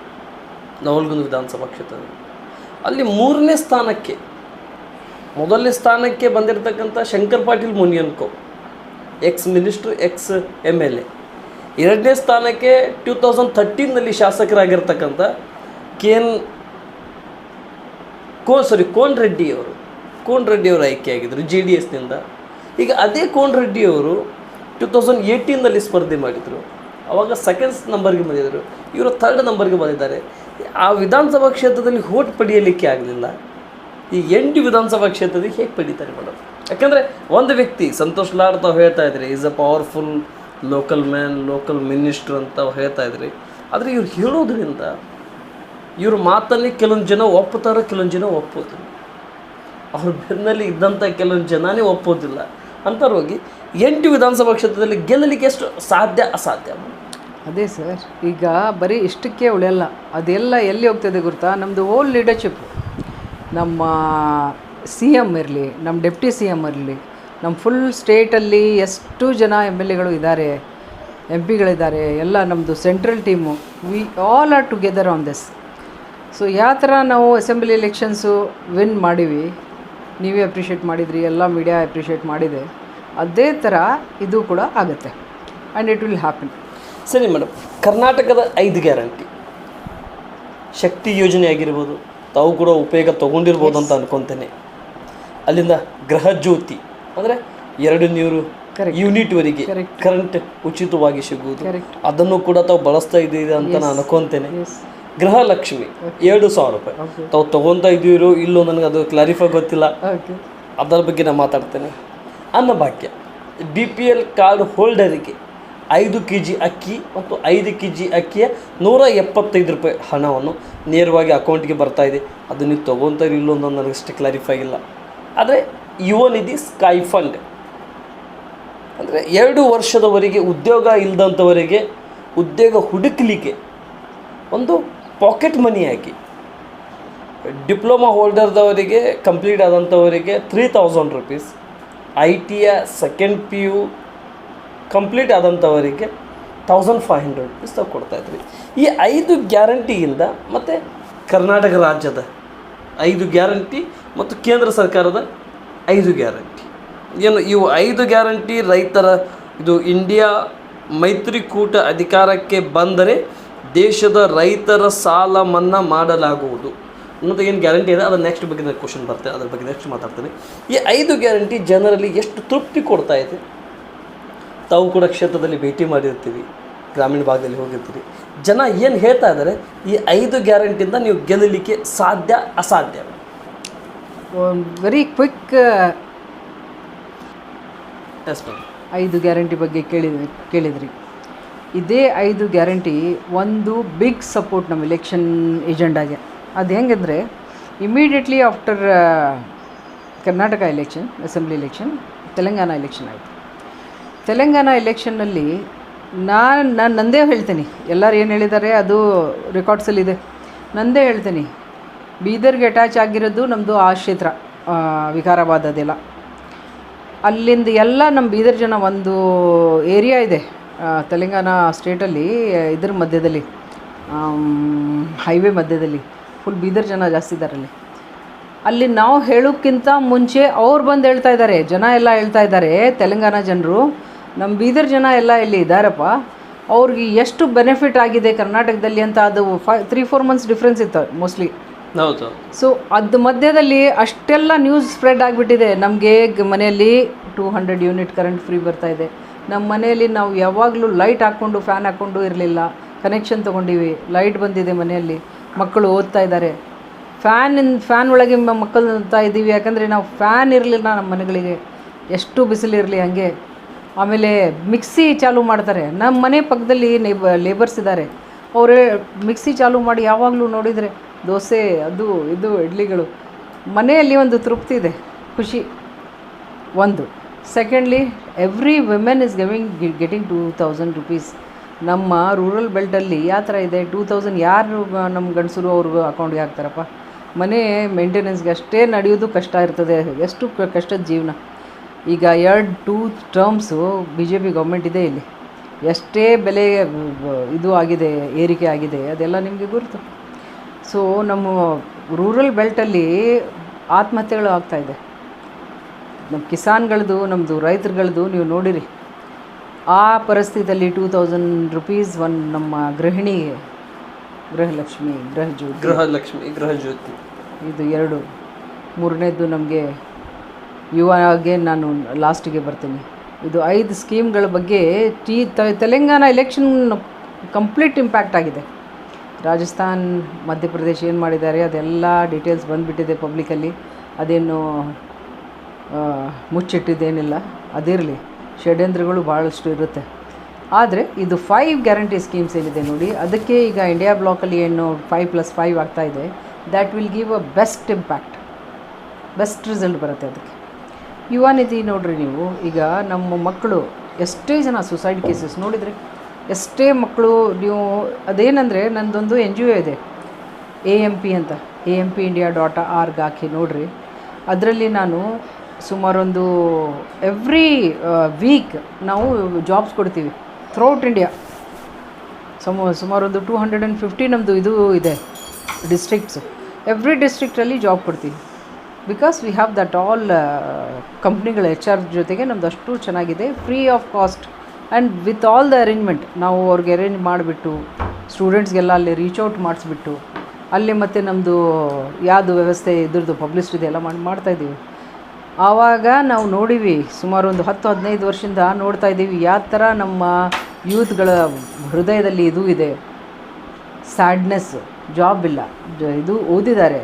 ನವಲಗುಂದ ವಿಧಾನಸಭಾ ಕ್ಷೇತ್ರದಲ್ಲಿ. ಅಲ್ಲಿ 3ನೇ ಸ್ಥಾನಕ್ಕೆ, ಮೊದಲನೇ ಸ್ಥಾನಕ್ಕೆ ಬಂದಿರತಕ್ಕಂಥ ಶಂಕರ್ ಪಾಟೀಲ್ ಮುನಿಯನ್ಕೋ, ಎಕ್ಸ್ ಮಿನಿಸ್ಟ್ರು, ಎಕ್ಸ್ MLA. 2ನೇ ಸ್ಥಾನಕ್ಕೆ 2013ನಲ್ಲಿ ಶಾಸಕರಾಗಿರ್ತಕ್ಕಂಥ ಕೋನ್ ರೆಡ್ಡಿ ಅವರು ಆಯ್ಕೆಯಾಗಿದ್ದರು JDSನಿಂದ. ಈಗ ಅದೇ ಕೋನ್ ರೆಡ್ಡಿ ಅವರು 2018ನಲ್ಲಿ ಸ್ಪರ್ಧೆ ಮಾಡಿದರು. ಆವಾಗ 2nd ನಂಬರ್ಗೆ ಬಂದಿದ್ದರು, ಇವರು 3rd ನಂಬರ್ಗೆ ಬಂದಿದ್ದಾರೆ. ಆ ವಿಧಾನಸಭಾ ಕ್ಷೇತ್ರದಲ್ಲಿ ವೋಟ್ ಪಡೆಯಲಿಕ್ಕೆ ಆಗಲಿಲ್ಲ. ಈ 8 ವಿಧಾನಸಭಾ ಕ್ಷೇತ್ರದಲ್ಲಿ ಹೇಗೆ ಪಡೀತಾರೆ ಮೇಡಮ್? ಯಾಕಂದರೆ ಒಂದು ವ್ಯಕ್ತಿ ಸಂತೋಷ್ ಲಾಡ್ ತಾವು ಹೇಳ್ತಾ ಇದ್ರಿ, is a powerful local man, local minister ಅಂತ ಹೇಳ್ತಾ ಇದ್ರಿ. ಆದರೆ ಇವ್ರು ಹೇಳೋದ್ರಿಂದ ಇವ್ರ ಮಾತಲ್ಲಿ ಕೆಲವೊಂದು ಜನ ಒಪ್ಪುತ್ತಾರೆ, ಕೆಲವೊಂದು ಜನ ಒಪ್ಪೋದಿಲ್ಲ. ಅವ್ರ ಬೆನ್ನಲ್ಲಿ ಇದ್ದಂಥ ಕೆಲವೊಂದು ಜನನೇ ಒಪ್ಪೋದಿಲ್ಲ. ಅಂಥವ್ರು ಹೋಗಿ 8 ವಿಧಾನಸಭಾ ಕ್ಷೇತ್ರದಲ್ಲಿ ಗೆಲ್ಲಲಿಕ್ಕೆ ಎಷ್ಟು ಸಾಧ್ಯ ಅಸಾಧ್ಯ? ಅದೇ ಸರ್, ಈಗ ಬರೀ ಇಷ್ಟಕ್ಕೆ ಉಳಿಯಲ್ಲ. ಅದೆಲ್ಲ ಎಲ್ಲಿ ಹೋಗ್ತದೆ ಗೊತ್ತಾ? ನಮ್ಮದು ಹೋಲ್ ಲೀಡರ್ಶಿಪ್, ನಮ್ಮ CM ಇರಲಿ, ನಮ್ಮ ಡೆಪ್ಟಿ CM ಇರಲಿ, ನಮ್ಮ ಫುಲ್ ಸ್ಟೇಟಲ್ಲಿ ಎಷ್ಟು ಜನ MLAಗಳು ಇದ್ದಾರೆ, MPಗಳಿದ್ದಾರೆ, ಎಲ್ಲ ನಮ್ಮದು central team, we all are together on this. So ಯಾವ ಥರ ನಾವು ಅಸೆಂಬ್ಲಿ ಎಲೆಕ್ಷನ್ಸು ವಿನ್ ಮಾಡೀವಿ, ನೀವೇ ಅಪ್ರಿಷಿಯೇಟ್ ಮಾಡಿದ್ರಿ, ಎಲ್ಲ ಮೀಡಿಯಾ ಅಪ್ರಿಷಿಯೇಟ್ ಮಾಡಿದೆ, ಅದೇ ಥರ ಇದು ಕೂಡ ಆಗುತ್ತೆ. And it will happen. ಸರಿ ಮೇಡಮ್, ಕರ್ನಾಟಕದ 5 ಗ್ಯಾರಂಟಿ, ಶಕ್ತಿ ಯೋಜನೆ ಆಗಿರ್ಬೋದು, ತಾವು ಕೂಡ ಉಪಯೋಗ ತೊಗೊಂಡಿರ್ಬೋದು ಅಂತ ಅನ್ಕೊತೇನೆ. ಅಲ್ಲಿಂದ ಗೃಹ ಜ್ಯೋತಿ ಅಂದರೆ 200 ಯೂನಿಟ್ವರೆಗೆ ಕರೆಂಟ್ ಉಚಿತವಾಗಿ ಸಿಗುವುದು, ಅದನ್ನು ಕೂಡ ತಾವು ಬಳಸ್ತಾ ಇದ್ದೀರಿ ಅಂತ ನಾನು ಅನ್ಕೊತೇನೆ. ಗೃಹಲಕ್ಷ್ಮಿ 2,000 ರೂಪಾಯಿ ತಾವು ತೊಗೊತಾ ಇದ್ದೀರೋ ಇಲ್ಲೋ ನನಗೆ ಅದು ಕ್ಲಾರಿಫೈ ಗೊತ್ತಿಲ್ಲ, ಅದರ ಬಗ್ಗೆ ನಾನು ಮಾತಾಡ್ತೇನೆ. ಅನ್ನಭಾಗ್ಯ BPL ಕಾರ್ಡ್ ಹೋಲ್ಡರಿಗೆ 5 kg ಅಕ್ಕಿ ಮತ್ತು 5 kg ಅಕ್ಕಿಯ 175 ರೂಪಾಯಿ ಹಣವನ್ನು ನೇರವಾಗಿ ಅಕೌಂಟ್ಗೆ ಬರ್ತಾ ಇದೆ. ಅದು ನೀವು ತೊಗೊತಾರೆ ಇಲ್ಲೋ ಅನ್ನೋದು ನನಗಷ್ಟು ಕ್ಲಾರಿಫೈ ಇಲ್ಲ. ಆದರೆ ಯುವ ನಿಧಿ ಸ್ಕೈ ಫಂಡ್ ಅಂದರೆ 2 ವರ್ಷದವರೆಗೆ ಉದ್ಯೋಗ ಇಲ್ಲದಂಥವರಿಗೆ ಉದ್ಯೋಗ ಹುಡುಕಲಿಕ್ಕೆ ಒಂದು ಪಾಕೆಟ್ ಮನಿಯಾಗಿ, ಡಿಪ್ಲೊಮಾ ಹೋಲ್ಡರ್ದವರಿಗೆ ಕಂಪ್ಲೀಟ್ ಆದಂಥವರಿಗೆ 3,000 ರೂಪೀಸ್, ITಯ ಸೆಕೆಂಡ್ PU ಕಂಪ್ಲೀಟ್ ಆದಂಥವರಿಗೆ 1,500 ರೂಪೀಸ್ ತಾವು ಕೊಡ್ತಾಯಿದ್ರಿ. ಈ 5 ಗ್ಯಾರಂಟಿಯಿಂದ ಮತ್ತು ಕರ್ನಾಟಕ ರಾಜ್ಯದ 5 ಗ್ಯಾರಂಟಿ ಮತ್ತು ಕೇಂದ್ರ ಸರ್ಕಾರದ 5 ಗ್ಯಾರಂಟಿ ಏನು, ಇವು 5 ಗ್ಯಾರಂಟಿ ರೈತರ ಇದು ಇಂಡಿಯಾ ಮೈತ್ರಿಕೂಟ ಅಧಿಕಾರಕ್ಕೆ ಬಂದರೆ ದೇಶದ ರೈತರ ಸಾಲ ಮನ್ನಾ ಮಾಡಲಾಗುವುದು ಅನ್ನೋದು ಏನು ಗ್ಯಾರಂಟಿ ಇದೆ. ಅದು ನೆಕ್ಸ್ಟ್ ಬಗ್ಗೆ ನನ್ನ ಕ್ವಶನ್ ಬರ್ತದೆ, ಅದ್ರ ಬಗ್ಗೆ ನೆಕ್ಸ್ಟ್ ಮಾತಾಡ್ತೀನಿ. ಈ 5 ಗ್ಯಾರಂಟಿ ಜನರಲ್ಲಿ ಎಷ್ಟು ತೃಪ್ತಿ ಕೊಡ್ತಾ ಇದೆ? ತಾವು ಕೂಡ ಕ್ಷೇತ್ರದಲ್ಲಿ ಭೇಟಿ ಮಾಡಿರ್ತೀವಿ, ಗ್ರಾಮೀಣ ಭಾಗದಲ್ಲಿ ಹೋಗಿರ್ತೀರಿ. ಜನ ಏನು ಹೇಳ್ತಾ ಇದ್ದಾರೆ, ಈ 5 ಗ್ಯಾರಂಟಿಯಿಂದ ನೀವು ಗೆಲ್ಲಲಿಕ್ಕೆ ಸಾಧ್ಯ ಅಸಾಧ್ಯ? Very quick. Yes ma'am. 5 guarantee ಬಗ್ಗೆ ಕೇಳಿದ್ರಿ. ಇದೇ 5 ಗ್ಯಾರಂಟಿ ಒಂದು ಬಿಗ್ ಸಪೋರ್ಟ್ ನಮ್ಮ ಎಲೆಕ್ಷನ್ ಏಜೆಂಡಾಗೆ. ಅದು ಹೆಂಗಂದರೆ immediately after Karnataka election, assembly election, Telangana election ಆಯಿತು. ತೆಲಂಗಾಣ ಎಲೆಕ್ಷನ್ನಲ್ಲಿ ನಾನು ನಂದೇ ಹೇಳ್ತೀನಿ, ಎಲ್ಲರೂ ಏನು ಹೇಳಿದ್ದಾರೆ ಅದು ರೆಕಾರ್ಡ್ಸಲ್ಲಿದೆ, ನಂದೇ ಹೇಳ್ತೀನಿ. ಬೀದರ್ಗೆ ಅಟ್ಯಾಚ್ ಆಗಿರೋದು ನಮ್ಮದು ಆ ಕ್ಷೇತ್ರ, ವಿಕಾರಾಬಾದ್ ಅದೆಲ್ಲ. ಅಲ್ಲಿಂದ ಎಲ್ಲ ನಮ್ಮ ಬೀದರ್ ಜನ ಒಂದು ಏರಿಯಾ ಇದೆ ತೆಲಂಗಾಣ ಸ್ಟೇಟಲ್ಲಿ, ಇದ್ರ ಮಧ್ಯದಲ್ಲಿ ಹೈವೇ ಮಧ್ಯದಲ್ಲಿ ಫುಲ್ ಬೀದರ್ ಜನ ಜಾಸ್ತಿ ಇದ್ದಾರಲ್ಲಿ. ಅಲ್ಲಿ ನಾವು ಹೇಳೋಕ್ಕಿಂತ ಮುಂಚೆ ಅವ್ರು ಬಂದು ಹೇಳ್ತಾ ಇದ್ದಾರೆ, ಜನ ಎಲ್ಲ ಹೇಳ್ತಾ ಇದ್ದಾರೆ, ತೆಲಂಗಾಣ ಜನರು, ನಮ್ಮ ಬೀದರ್ ಜನ ಎಲ್ಲ ಇಲ್ಲಿ ಇದ್ದಾರಪ್ಪ, ಅವ್ರಿಗೆ ಎಷ್ಟು ಬೆನಿಫಿಟ್ ಆಗಿದೆ ಕರ್ನಾಟಕದಲ್ಲಿ ಅಂತ. ಅದು 3-4 ಮಂತ್ಸ್ ಡಿಫ್ರೆನ್ಸ್ ಇತ್ತು ಮೋಸ್ಟ್ಲಿ. ಹೌದು. ಸೊ ಅದು ಮಧ್ಯದಲ್ಲಿ ಅಷ್ಟೆಲ್ಲ ನ್ಯೂಸ್ ಸ್ಪ್ರೆಡ್ ಆಗಿಬಿಟ್ಟಿದೆ. ನಮಗೆ ಮನೆಯಲ್ಲಿ 200 ಯೂನಿಟ್ ಕರೆಂಟ್ ಫ್ರೀ ಬರ್ತಾಯಿದೆ. ನಮ್ಮ ಮನೆಯಲ್ಲಿ ನಾವು ಯಾವಾಗಲೂ ಲೈಟ್ ಹಾಕ್ಕೊಂಡು ಫ್ಯಾನ್ ಹಾಕ್ಕೊಂಡು ಇರಲಿಲ್ಲ, ಕನೆಕ್ಷನ್ ತೊಗೊಂಡಿವಿ, ಲೈಟ್ ಬಂದಿದೆ ಮನೆಯಲ್ಲಿ, ಮಕ್ಕಳು ಓದ್ತಾ ಇದ್ದಾರೆ. ಫ್ಯಾನ್ ಒಳಗೆ ಮಕ್ಕಳು ಓದ್ತಾ ಇದ್ದೀವಿ, ಯಾಕಂದರೆ ನಾವು ಫ್ಯಾನ್ ಇರಲಿಲ್ಲ ನಮ್ಮ ಮನೆಗಳಿಗೆ, ಎಷ್ಟು ಬಿಸಿಲಿರಲಿ ಹಾಗೆ. ಆಮೇಲೆ ಮಿಕ್ಸಿ ಚಾಲೂ ಮಾಡ್ತಾರೆ. ನಮ್ಮ ಮನೆ ಪಕ್ಕದಲ್ಲಿ ಲೇಬರ್ಸ್ ಇದ್ದಾರೆ, ಅವರೇ ಮಿಕ್ಸಿ ಚಾಲೂ ಮಾಡಿ ಯಾವಾಗಲೂ ನೋಡಿದರೆ ದೋಸೆ ಅದು ಇದು ಇಡ್ಲಿಗಳು. ಮನೆಯಲ್ಲಿ ಒಂದು ತೃಪ್ತಿ ಇದೆ, ಖುಷಿ ಒಂದು. Secondly, every women is getting 2,000 rupees. ನಮ್ಮ ರೂರಲ್ ಬೆಲ್ಟಲ್ಲಿ ಯಾವ ಥರ ಇದೆ, 2,000 ಯಾರು ನಮ್ಮ ಗಂಡಸರು ಅವ್ರಿಗೆ ಅಕೌಂಟ್ಗೆ ಹಾಕ್ತಾರಪ್ಪ? ಮನೆ ಮೇಂಟೆನೆನ್ಸ್ಗೆ ಅಷ್ಟೇ ನಡೆಯೋದು ಕಷ್ಟ ಇರ್ತದೆ, ಎಷ್ಟು ಕಷ್ಟದ ಜೀವನ. ಈಗ 2 ಟರ್ಮ್ಸು BJP ಗೌರ್ಮೆಂಟ್ ಇದೆ ಇಲ್ಲಿ, ಎಷ್ಟೇ ಬೆಲೆ ಇದು ಆಗಿದೆ, ಏರಿಕೆ ಆಗಿದೆ, ಅದೆಲ್ಲ ನಿಮಗೆ ಗುರುತು. ಸೊ ನಮ್ಮ ರೂರಲ್ ಬೆಲ್ಟಲ್ಲಿ ಆತ್ಮಹತ್ಯೆಗಳು ಆಗ್ತಾಯಿದೆ. ನಮ್ಮ ಕಿಸಾನ್ಗಳದ್ದು, ನಮ್ಮದು ರೈತರುಗಳದ್ದು ನೀವು ನೋಡಿರಿ. ಆ ಪರಿಸ್ಥಿತಿಯಲ್ಲಿ 2,000 ರೂಪೀಸ್ ಒಂದು ನಮ್ಮ ಗೃಹಿಣಿಗೆ, ಗೃಹಲಕ್ಷ್ಮಿ, ಗೃಹಜ್ಯೋತಿ ಇದು 2. ಮೂರನೇದು ನಮಗೆ ಯುವಾಗೆ ನಾನು ಲಾಸ್ಟಿಗೆ ಬರ್ತೀನಿ. ಇದು 5 ಸ್ಕೀಮ್ಗಳ ಬಗ್ಗೆ ತೆಲಂಗಾಣ ಎಲೆಕ್ಷನ್ ಕಂಪ್ಲೀಟ್ ಇಂಪ್ಯಾಕ್ಟ್ ಆಗಿದೆ. ರಾಜಸ್ಥಾನ್, ಮಧ್ಯಪ್ರದೇಶ ಏನು ಮಾಡಿದ್ದಾರೆ ಅದೆಲ್ಲ ಡೀಟೇಲ್ಸ್ ಬಂದುಬಿಟ್ಟಿದೆ ಪಬ್ಲಿಕಲ್ಲಿ. ಅದೇನು ಮುಚ್ಚಿಟ್ಟಿದ್ದೇನಿಲ್ಲ, ಅದಿರಲಿ, ಷಡ್ಯಂತ್ರಗಳು ಭಾಳಷ್ಟು ಇರುತ್ತೆ. ಆದರೆ ಇದು 5 ಗ್ಯಾರಂಟಿ ಸ್ಕೀಮ್ಸ್ ಏನಿದೆ ನೋಡಿ, ಅದಕ್ಕೆ ಈಗ ಇಂಡಿಯಾ ಬ್ಲಾಕಲ್ಲಿ ಏನು 5+5 ಆಗ್ತಾಯಿದೆ, that will give a best impact, best result ಬರುತ್ತೆ ಅದಕ್ಕೆ. ಯುವ ನಿಧಿ ನೋಡಿರಿ ನೀವು, ಈಗ ನಮ್ಮ ಮಕ್ಕಳು ಎಷ್ಟೇ ಜನ ಸುಸೈಡ್ ಕೇಸಸ್ ನೋಡಿದರೆ, ಎಷ್ಟೇ ಮಕ್ಕಳು ನೀವು ಅದೇನೆಂದರೆ, ನನ್ನದೊಂದು NGO ಇದೆ AMP ಅಂತ, AMPindia.org ಹಾಕಿ ನೋಡಿರಿ. ಅದರಲ್ಲಿ ನಾನು ಸುಮಾರೊಂದು ಎವ್ರಿ ವೀಕ್ ನಾವು ಜಾಬ್ಸ್ ಕೊಡ್ತೀವಿ ಥ್ರೂಔಟ್ ಇಂಡಿಯಾ. ಸುಮಾರೊಂದು 250 ನಮ್ಮದು ಇದು ಇದೆ ಡಿಸ್ಟ್ರಿಕ್ಟ್ಸು. ಎವ್ರಿ ಡಿಸ್ಟ್ರಿಕ್ಟಲ್ಲಿ ಜಾಬ್ ಕೊಡ್ತೀವಿ. Because we have that all ಕಂಪ್ನಿಗಳ HR ಜೊತೆಗೆ ನಮ್ಮದು ಅಷ್ಟು ಚೆನ್ನಾಗಿದೆ, free of cost and with all the arrangement. ನಾವು ಅವ್ರಿಗೆ ಅರೇಂಜ್ ಮಾಡಿಬಿಟ್ಟು ಸ್ಟೂಡೆಂಟ್ಸ್ಗೆಲ್ಲ ಅಲ್ಲಿ ರೀಚ್ ಔಟ್ ಮಾಡಿಸ್ಬಿಟ್ಟು ಅಲ್ಲಿ ಮತ್ತು ನಮ್ಮದು ಯಾವುದು ವ್ಯವಸ್ಥೆ ಇದ್ರದ್ದು ಪಬ್ಲಿಸಿಟಿ ಎಲ್ಲ ಮಾಡ್ತಾಯಿದ್ದೀವಿ. ಆವಾಗ ನಾವು ನೋಡೀವಿ, ಸುಮಾರು ಒಂದು 10-15 ವರ್ಷದಿಂದ ನೋಡ್ತಾ ಇದ್ದೀವಿ ಯಾವ ಥರ ನಮ್ಮ ಯೂತ್ಗಳ ಹೃದಯದಲ್ಲಿ ಇದು ಇದೆ, ಸ್ಯಾಡ್ನೆಸ್, ಜಾಬ್ ಇಲ್ಲ, ಇದು ಓದಿದ್ದಾರೆ,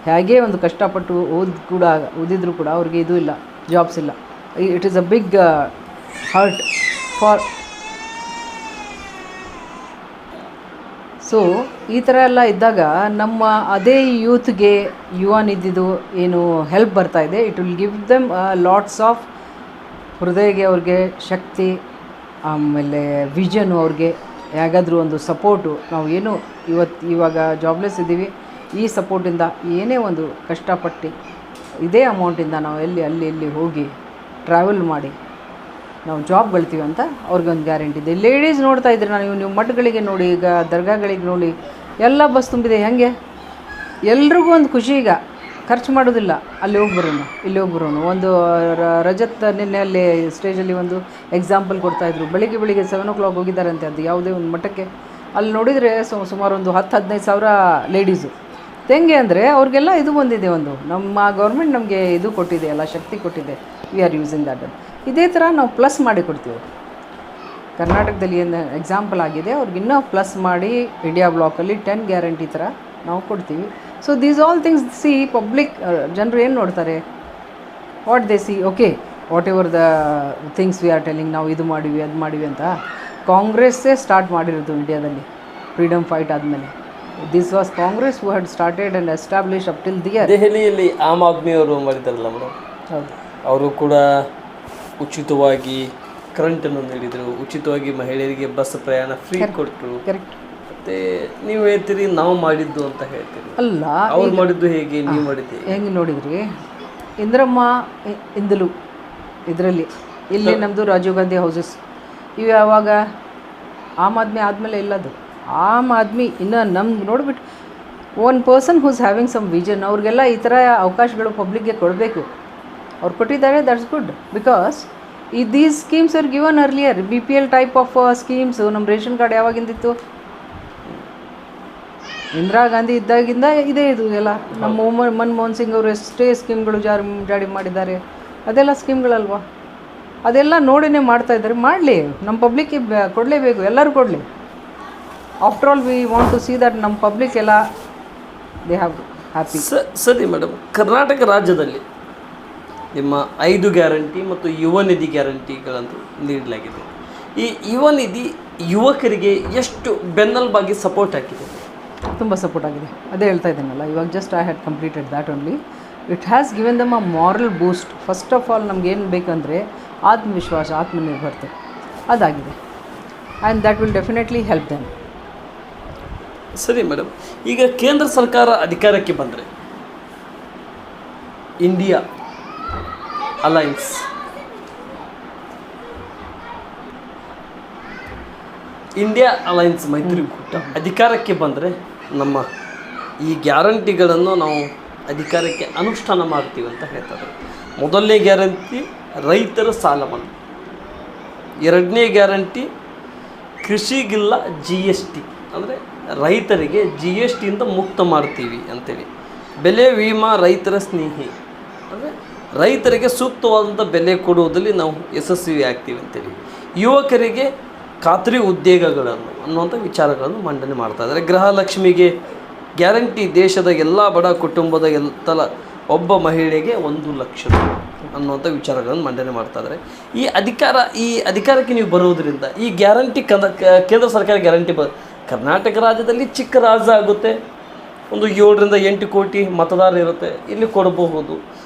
ಹೇಗೆ ಒಂದು ಕಷ್ಟಪಟ್ಟು ಓದಿದ್ರು ಕೂಡ ಅವ್ರಿಗೆ ಇದು ಇಲ್ಲ, ಜಾಬ್ಸ್ ಇಲ್ಲ. It is a big hurt for. So ಈ ಥರ ಎಲ್ಲ ಇದ್ದಾಗ ನಮ್ಮ ಅದೇ ಯೂತ್ಗೆ ಯುವ ನಿಧಿದು ಏನು ಹೆಲ್ಪ್ ಬರ್ತಾಯಿದೆ, it will give them lots of ಹೃದಯಗೆ ಅವ್ರಿಗೆ ಶಕ್ತಿ, ಆಮೇಲೆ ವಿಷನು ಅವ್ರಿಗೆ ಹೇಗಾದರೂ ಒಂದು ಸಪೋರ್ಟು. ನಾವು ಏನು ಇವಾಗ ಜಾಬ್ಲೆಸ್ ಇದ್ದೀವಿ, ಈ ಸಪೋರ್ಟಿಂದ ಏನೇ ಒಂದು ಕಷ್ಟಪಟ್ಟು ಇದೇ ಅಮೌಂಟಿಂದ ನಾವು ಅಲ್ಲಿ ಹೋಗಿ ಟ್ರಾವೆಲ್ ಮಾಡಿ ನಾವು ಜಾಬ್ ಗಳಿತೀವಿ ಅಂತ ಅವ್ರಿಗೊಂದು ಗ್ಯಾರಂಟಿ ಇದೆ. ಲೇಡೀಸ್ ನೋಡ್ತಾ ಇದ್ರೆ ನೀವು ಮಠಗಳಿಗೆ ನೋಡಿ, ಈಗ ದರ್ಗಾಗಳಿಗೆ ನೋಡಿ, ಎಲ್ಲ ಬಸ್ ತುಂಬಿದೆ. ಹೇಗೆ ಎಲ್ರಿಗೂ ಒಂದು ಖುಷಿ, ಈಗ ಖರ್ಚು ಮಾಡೋದಿಲ್ಲ, ಅಲ್ಲಿ ಹೋಗಿ ಬರೋನು, ಇಲ್ಲಿ ಹೋಗಿ ಬರೋನು. ಒಂದು ರಜತ್ ನಿನ್ನೆ ಅಲ್ಲಿ ಸ್ಟೇಜಲ್ಲಿ ಒಂದು ಎಕ್ಸಾಂಪಲ್ ಕೊಡ್ತಾಯಿದ್ರು. ಬೆಳಿಗ್ಗೆ 7 o'clock ಹೋಗಿದ್ದಾರಂತೆ, ಅದು ಯಾವುದೇ ಒಂದು ಮಠಕ್ಕೆ. ಅಲ್ಲಿ ನೋಡಿದರೆ ಸುಮಾರು ಒಂದು 10-15 ಸಾವಿರ ಲೇಡೀಸು. ಹೆಂಗೆ ಅಂದರೆ ಅವ್ರಿಗೆಲ್ಲ ಇದು ಬಂದಿದೆ, ಒಂದು ನಮ್ಮ ಗೌರ್ಮೆಂಟ್ ನಮಗೆ ಇದು ಕೊಟ್ಟಿದೆ, ಎಲ್ಲ ಶಕ್ತಿ ಕೊಟ್ಟಿದೆ. We are using that. ಇದೇ ಥರ ನಾವು ಪ್ಲಸ್ ಮಾಡಿ ಕೊಡ್ತೀವಿ. ಕರ್ನಾಟಕದಲ್ಲಿ ಏನು ಎಕ್ಸಾಂಪಲ್ ಆಗಿದೆ, ಅವ್ರಿಗೆ ಇನ್ನೂ ಪ್ಲಸ್ ಮಾಡಿ ಇಂಡಿಯಾ ಬ್ಲಾಕಲ್ಲಿ 10 ಗ್ಯಾರಂಟಿ ಥರ ನಾವು ಕೊಡ್ತೀವಿ. So these all things C public ಜನರು ಏನು ನೋಡ್ತಾರೆ, what they see, okay what ever the things we are telling, ನಾವು ಇದು ಮಾಡಿವಿ ಅದು ಮಾಡಿವಿ ಅಂತ. ಕಾಂಗ್ರೆಸ್ಸೇ ಸ್ಟಾರ್ಟ್ ಮಾಡಿರೋದು ಇಂಡಿಯಾದಲ್ಲಿ ಫ್ರೀಡಮ್ ಫೈಟ್ ಆದಮೇಲೆ. This was Congress who had started and establish up till there. ದೆಹಲಿಯಲ್ಲಿ ಆಮ್ ಆದ್ಮಿ ಅವರು ಮಾಡಿದಾರಲ್ಲ ಮೇಡಮ್, ಹೌದು, ಅವರು ಕೂಡ ಉಚಿತವಾಗಿ ಕರೆಂಟನ್ನು ನೀಡಿದರು, ಉಚಿತವಾಗಿ ಮಹಿಳೆಯರಿಗೆ ಬಸ್ ಪ್ರಯಾಣ ಫ್ರೀ ಕೊಟ್ಟರು. ಕರೆಕ್ಟ್. ಮತ್ತು ನೀವು ಹೇಳ್ತೀರಿ ನಾವು ಮಾಡಿದ್ದು ಅಂತ ಹೇಳ್ತೀರಿ. ಅಲ್ಲ, ಅವ್ರು ಮಾಡಿದ್ದು ಹೇಗೆ, ನೀವು ಮಾಡಿದ್ದೆ ಹೆಂಗೆ ನೋಡಿದ್ರಿ? ಇಂದ್ರಮ್ಮ ಇಂದಲು ಇದರಲ್ಲಿ ಇಲ್ಲಿ ನಮ್ಮದು ರಾಜೀವ್ ಗಾಂಧಿ ಹೌಸಸ್ ಇವು ಯಾವಾಗ ಆಮ್ ಆದ್ಮಿ ಆದಮೇಲೆ ಇಲ್ಲದು. ಆಮ್ ಆದ್ಮಿ ಇನ್ನು ನಮ್ಗೆ ನೋಡಿಬಿಟ್ಟು one person whose having some vision, ಅವ್ರಿಗೆಲ್ಲ ಈ ಥರ ಅವಕಾಶಗಳು ಪಬ್ಲಿಕ್ಗೆ ಕೊಡಬೇಕು. ಅವ್ರು ಕೊಟ್ಟಿದ್ದಾರೆ, that's good. Because these schemes are given earlier. BPL type of schemes ನಮ್ಮ ರೇಷನ್ ಕಾರ್ಡ್ ಯಾವಾಗಿಂದಿತ್ತು? ಇಂದಿರಾ ಗಾಂಧಿ ಇದ್ದಾಗಿಂದ ಇದೆ ಇದು ಎಲ್ಲ. ನಮ್ಮ ಮನಮೋಹನ್ ಸಿಂಗ್ ಅವರು ಎಷ್ಟೇ ಸ್ಕೀಮ್ಗಳು ಜಾರಿ ಮಾಡಿದ್ದಾರೆ, ಅದೆಲ್ಲ ಸ್ಕೀಮ್ಗಳಲ್ವಾ? ಅದೆಲ್ಲ ನೋಡಿನೇ ಮಾಡ್ತಾಯಿದ್ದಾರೆ. ಮಾಡಲಿ, ನಮ್ಮ ಪಬ್ಲಿಕ್ಗೆ ಕೊಡಲೇಬೇಕು, ಎಲ್ಲರೂ ಕೊಡಲಿ. After all we want to see that ನಮ್ಮ ಪಬ್ಲಿಕ್ ಎಲ್ಲ ದೇ ಹ್ಯಾವ್ ಹ್ಯಾಪಿ. ಸರಿ ಮೇಡಮ್, ಕರ್ನಾಟಕ ರಾಜ್ಯದಲ್ಲಿ ನಿಮ್ಮ 5 ಗ್ಯಾರಂಟಿ ಮತ್ತು ಯುವ ನಿಧಿ ಗ್ಯಾರಂಟಿಗಳನ್ನು ನೀಡಲಾಗಿದೆ. ಈ ಯುವ ನಿಧಿ ಯುವಕರಿಗೆ ಎಷ್ಟು ಬೆನ್ನೆಲುಬಾಗಿ ಸಪೋರ್ಟ್ ಆಗಿದೆ? ತುಂಬ ಸಪೋರ್ಟ್ ಆಗಿದೆ. ಅದೇ ಹೇಳ್ತಾ ಇದ್ದೀನಲ್ಲ, ಇವಾಗ just I had completed that only. It has given them a moral boost. First of all ನಮಗೇನು ಬೇಕಂದರೆ ಆತ್ಮವಿಶ್ವಾಸ, ಆತ್ಮನಿರ್ಭರತೆ, ಅದಾಗಿದೆ. And that will definitely help them. ಸರಿ ಮೇಡಮ್, ಈಗ ಕೇಂದ್ರ ಸರ್ಕಾರ ಅಧಿಕಾರಕ್ಕೆ ಬಂದರೆ ಇಂಡಿಯಾ ಅಲೈನ್ಸ್ ಮೈತ್ರಿಕೂಟ ಅಧಿಕಾರಕ್ಕೆ ಬಂದರೆ ನಮ್ಮ ಈ ಗ್ಯಾರಂಟಿಗಳನ್ನು ನಾವು ಅಧಿಕಾರಕ್ಕೆ ಅನುಷ್ಠಾನ ಮಾಡ್ತೀವಿ ಅಂತ ಹೇಳ್ತಾರೆ. ಮೊದಲನೇ ಗ್ಯಾರಂಟಿ ರೈತರ ಸಾಲ ಮನ್ನಾ, ಎರಡನೇ ಗ್ಯಾರಂಟಿ ಕೃಷಿಗಿಲ್ಲ GST, ಅಂದರೆ ರೈತರಿಗೆ GSTಯಿಂದ ಮುಕ್ತ ಮಾಡ್ತೀವಿ ಅಂತೇಳಿ. ಬೆಲೆ ವಿಮಾ ರೈತರ ಸ್ನೇಹಿ, ಅಂದರೆ ರೈತರಿಗೆ ಸೂಕ್ತವಾದಂಥ ಬೆಲೆ ಕೊಡುವುದರಲ್ಲಿ ನಾವು ಯಶಸ್ವಿ ಆಗ್ತೀವಿ ಅಂತೇಳಿ. ಯುವಕರಿಗೆ ಖಾತ್ರಿ ಉದ್ಯೋಗಗಳನ್ನು ಅನ್ನುವಂಥ ವಿಚಾರಗಳನ್ನು ಮಂಡನೆ ಮಾಡ್ತಾ ಇದ್ದಾರೆ. ಗೃಹಲಕ್ಷ್ಮಿಗೆ ಗ್ಯಾರಂಟಿ, ದೇಶದ ಎಲ್ಲ ಬಡ ಕುಟುಂಬದ ಒಬ್ಬ ಮಹಿಳೆಗೆ 1 ಲಕ್ಷ ಅನ್ನುವಂಥ ವಿಚಾರಗಳನ್ನು ಮಂಡನೆ ಮಾಡ್ತಾ ಇದ್ದಾರೆ. ಈ ಅಧಿಕಾರಕ್ಕೆ ನೀವು ಬರುವುದರಿಂದ ಈ ಗ್ಯಾರಂಟಿ ಕೇಂದ್ರ ಸರ್ಕಾರ ಗ್ಯಾರಂಟಿ ಕರ್ನಾಟಕ ರಾಜ್ಯದಲ್ಲಿ ಚಿಕ್ಕ ರಾಜ್ಯ ಆಗುತ್ತೆ, ಒಂದು 7ರಿಂದ 8 ಕೋಟಿ ಮತದಾರರು ಇರುತ್ತೆ, ಇಲ್ಲಿ ಕೊಡಬಹುದು.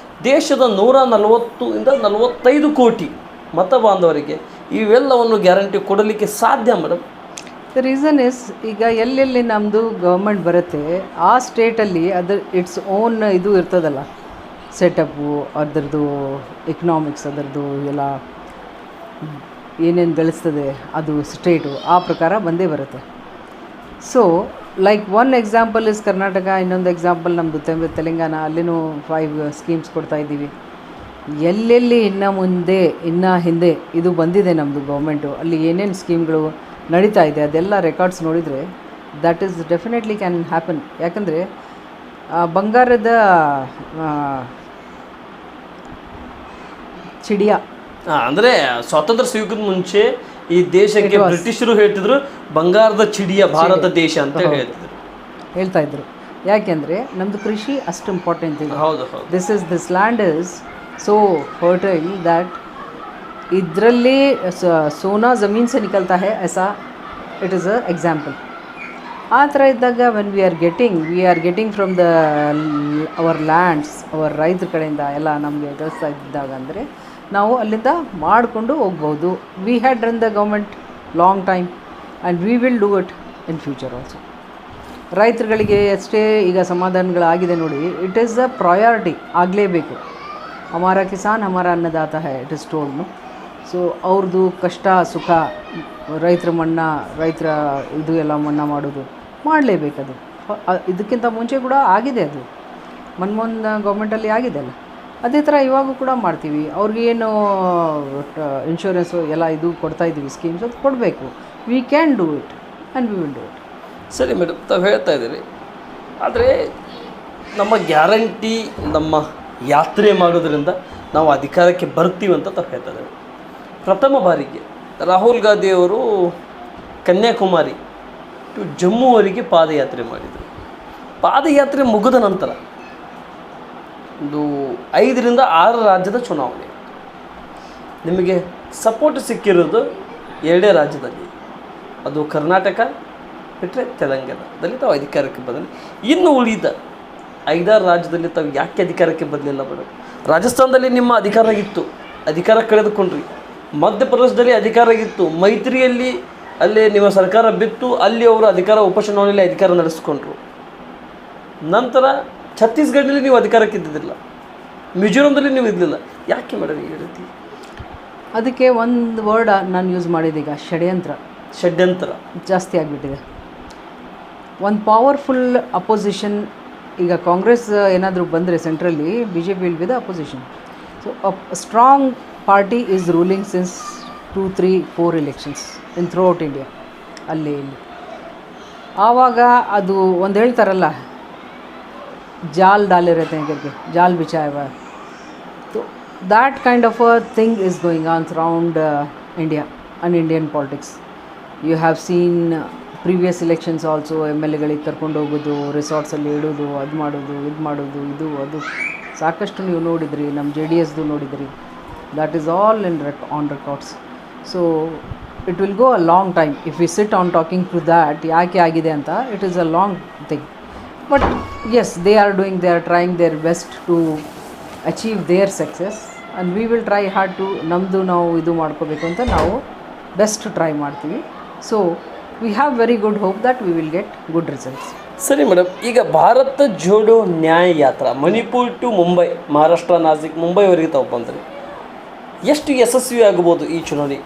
ದೇಶದ 140ರಿಂದ 45 ಕೋಟಿ ಮತ ಬಾಂಧವರಿಗೆ ಇವೆಲ್ಲವನ್ನು ಗ್ಯಾರಂಟಿ ಕೊಡಲಿಕ್ಕೆ ಸಾಧ್ಯ ಮೇಡಮ್? ದ ರೀಸನ್ ಇಸ್, ಈಗ ಎಲ್ಲೆಲ್ಲಿ ನಮ್ಮದು ಗೌರ್ಮೆಂಟ್ ಬರುತ್ತೆ ಆ ಸ್ಟೇಟಲ್ಲಿ ಇಟ್ಸ್ ಓನ್ ಇದು ಇರ್ತದಲ್ಲ, ಸೆಟಪ್ಪು, ಅದರದ್ದು ಎಕನಾಮಿಕ್ಸ್, ಅದರದ್ದು ಎಲ್ಲ ಏನೇನು ಗಳಿಸ್ತದೆ ಅದು ಸ್ಟೇಟು, ಆ ಪ್ರಕಾರ ಬಂದೇ ಬರುತ್ತೆ. So like one example is Karnataka, ಇನ್ನೊಂದು ಎಕ್ಸಾಂಪಲ್ ನಮ್ಮದು ತೆಲಂಗಾಣ, ಅಲ್ಲಿನೂ 5 ಸ್ಕೀಮ್ಸ್ ಕೊಡ್ತಾಯಿದ್ದೀವಿ. ಎಲ್ಲೆಲ್ಲಿ ಇನ್ನು ಹಿಂದೆ ಇದು ಬಂದಿದೆ ನಮ್ಮದು ಗೌರ್ಮೆಂಟು, ಅಲ್ಲಿ ಏನೇನು ಸ್ಕೀಮ್ಗಳು ನಡೀತಾ ಇದೆ ಅದೆಲ್ಲ ರೆಕಾರ್ಡ್ಸ್ ನೋಡಿದರೆ that is definitely can happen. ಯಾಕಂದರೆ ಬಂಗಾರದ ಚಿಡಿಯ ಅಂದರೆ ಸ್ವಾತಂತ್ರ್ಯ ಸಿಗೋಕ್ಕಿಂತ ಮುಂಚೆ ಈ ದೇಶಕ್ಕೆ ಬ್ರಿಟಿಷರು ಹೇಳ್ತಿದ್ರು ಬಂಗಾರದ ಚಿಡಿಯ ಭಾರತ ದೇಶ ಅಂತ ಹೇಳ್ತಾ ಇದ್ರು. ಯಾಕೆಂದರೆ ನಮ್ಮದು ಕೃಷಿ ಅಷ್ಟು ಇಂಪಾರ್ಟೆಂಟ್ ಇದೆ. ಹೌದು. This land is so fertile that ಇದರಲ್ಲಿ ಸೋನಾ ಜಮೀನ್ ಸೆ ನಿಕಲ್ತಾ ಹೈ ಐಸಾ ಇಟ್ ಈಸ್ ಅ ಎಕ್ಸಾಂಪಲ್. ಆ ಥರ ಇದ್ದಾಗ when we are getting from our lands our ರೈತರ ಕಡೆಯಿಂದ ಎಲ್ಲ ನಮಗೆ ಕಳಿಸ್ತಾ ಇದ್ದಾಗ ಅಂದರೆ ನಾವು ಅಲ್ಲಿಂದ ಮಾಡಿಕೊಂಡು ಹೋಗ್ಬೋದು. We had run the government long time and we will do it in future also. ರೈತರುಗಳಿಗೆ ಎಷ್ಟೇ ಈಗ ಸಮಾಧಾನಗಳಾಗಿದೆ ನೋಡಿ, ಇಟ್ ಈಸ್ ಅ ಪ್ರಯಾರಿಟಿ ಆಗಲೇಬೇಕು. ಹಮಾರ ಕಿಸಾನ್ ಹಮಾರ ಅನ್ನದಾತ high it is told. So ಅವ್ರದ್ದು ಕಷ್ಟ ಸುಖ ರೈತರ ಇದು ಎಲ್ಲ ಮನ್ನಾ ಮಾಡೋದು ಮಾಡಲೇಬೇಕದು. ಇದಕ್ಕಿಂತ ಮುಂಚೆ ಕೂಡ ಆಗಿದೆ, ಅದು ಮನ್ಮೋಹನ್ ಗೌರ್ಮೆಂಟಲ್ಲಿ ಆಗಿದೆ ಅಲ್ಲ. ಅದೇ ಥರ ಇವಾಗೂ ಕೂಡ ಮಾಡ್ತೀವಿ. ಅವ್ರಿಗೇನು ಇನ್ಶೂರೆನ್ಸು ಎಲ್ಲ ಇದು ಕೊಡ್ತಾಯಿದ್ದೀವಿ ಸ್ಕೀಮ್ಸ್, ಅದು ಕೊಡಬೇಕು. We can do it and we will do it. ಸರಿ ಮೇಡಮ್, ತಾವು ಹೇಳ್ತಾ ಇದ್ದೀರಿ. ಆದರೆ ನಮ್ಮ ಗ್ಯಾರಂಟಿ ನಮ್ಮ ಯಾತ್ರೆ ಮಾಡೋದ್ರಿಂದ ನಾವು ಅಧಿಕಾರಕ್ಕೆ ಬರ್ತೀವಿ ಅಂತ ತಾವು ಹೇಳ್ತಾ ಇದ್ದೀವಿ. ಪ್ರಥಮ ಬಾರಿಗೆ ರಾಹುಲ್ ಗಾಂಧಿಯವರು ಕನ್ಯಾಕುಮಾರಿ ಟು ಜಮ್ಮುವರೆಗೆ ಪಾದಯಾತ್ರೆ ಮಾಡಿದರು. ಪಾದಯಾತ್ರೆ ಮುಗಿದ ನಂತರ ಒಂದು 5 ರಿಂದ 6 ರಾಜ್ಯದ ಚುನಾವಣೆ, ನಿಮಗೆ ಸಪೋರ್ಟ್ ಸಿಕ್ಕಿರೋದು 2 ರಾಜ್ಯದಲ್ಲಿ, ಅದು ಕರ್ನಾಟಕ ಬಿಟ್ಟರೆ ತೆಲಂಗಾಣದಲ್ಲಿ ತಾವು ಅಧಿಕಾರಕ್ಕೆ ಬಂದರೆ. ಇನ್ನು ಉಳಿದ 5-6 ರಾಜ್ಯದಲ್ಲಿ ತಾವು ಯಾಕೆ ಅಧಿಕಾರಕ್ಕೆ ಬರಲಿಲ್ಲ ಮೇಡಮ್? ರಾಜಸ್ಥಾನದಲ್ಲಿ ನಿಮ್ಮ ಅಧಿಕಾರ ಇತ್ತು, ಅಧಿಕಾರ ಕಳೆದುಕೊಂಡ್ರಿ. ಮಧ್ಯಪ್ರದೇಶದಲ್ಲಿ ಅಧಿಕಾರ ಇತ್ತು, ಮೈತ್ರಿಯಲ್ಲಿ ಅಲ್ಲಿ ನಿಮ್ಮ ಸರ್ಕಾರ ಬಿತ್ತು, ಅಲ್ಲಿ ಅವರು ಉಪಚುನಾವಣೆಯಲ್ಲಿ ಅಧಿಕಾರ ನಡೆಸ್ಕೊಂಡ್ರು. ನಂತರ ಛತ್ತೀಸ್ಗಢದಲ್ಲಿ ನೀವು ಅಧಿಕಾರಕ್ಕೆ ಇದ್ದಿದ್ದಿಲ್ಲ, ಮಿಜೋರಾಂದಲ್ಲಿ ನೀವು ಇರಲಿಲ್ಲ. ಯಾಕೆ ಮೇಡಮ್ ಈ ರೀತಿ? ಅದಕ್ಕೆ ಒಂದು ವರ್ಡ್ ನಾನು ಯೂಸ್ ಮಾಡಿದ್ದೀಗ, ಷಡ್ಯಂತ್ರ ಜಾಸ್ತಿ ಆಗಿಬಿಟ್ಟಿದೆ. ಒಂದು ಪವರ್ಫುಲ್ ಅಪೋಸಿಷನ್, ಈಗ ಕಾಂಗ್ರೆಸ್ ಏನಾದರೂ ಬಂದರೆ ಸೆಂಟ್ರಲ್ಲಿ BJP will be the opposition. So strong party is ruling since 2, 3, 4 elections in through out India, ಅಲ್ಲಿ ಇಲ್ಲಿ. ಆವಾಗ ಅದು ಒಂದು ಹೇಳ್ತಾರಲ್ಲ, ಜಾಲ್ ಡಾಲೆ रहते हैं करके, जाल बिछाया हुआ है. तो that kind of a thing is going on around India and Indian politics. You have seen previous elections also, MLAಗಳಿಗೆ ಕರ್ಕೊಂಡು ಹೋಗೋದು, ರಿಸಾರ್ಟ್ಸಲ್ಲಿ ಇಡೋದು, ಅದು ಮಾಡೋದು, ಇದು ಮಾಡೋದು, ಇದು ಅದು ಸಾಕಷ್ಟು ನೀವು ನೋಡಿದ್ರಿ. ನಮ್ಮ JDSದು ನೋಡಿದ್ರಿ. that is all on records. So it will go a long time if we sit on talking to that ಯಾಕೆ ಆಗಿದೆ ಅಂತ. it is a long thing. But yes, they are trying their best to achieve their success, and we will try hard to ನಮ್ಮದು ನಾವು ಇದು ಮಾಡ್ಕೋಬೇಕು ಅಂತ ನಾವು best try ಮಾಡ್ತೀವಿ. So we have very good hope that we will get good results. ಸರಿ madam, ಈಗ ಭಾರತ ಜೋಡೋ ನ್ಯಾಯ ಯಾತ್ರಾ ಮಣಿಪುರ್ ಟು ಮುಂಬೈ, ಮಹಾರಾಷ್ಟ್ರ ನಾಸಿಕ್ ಮುಂಬೈವರೆಗೆ ತಾವು ಬಂದರೆ ಎಷ್ಟು ಯಶಸ್ವಿ ಆಗ್ಬೋದು ಈ ಚುನಾವಣೆ?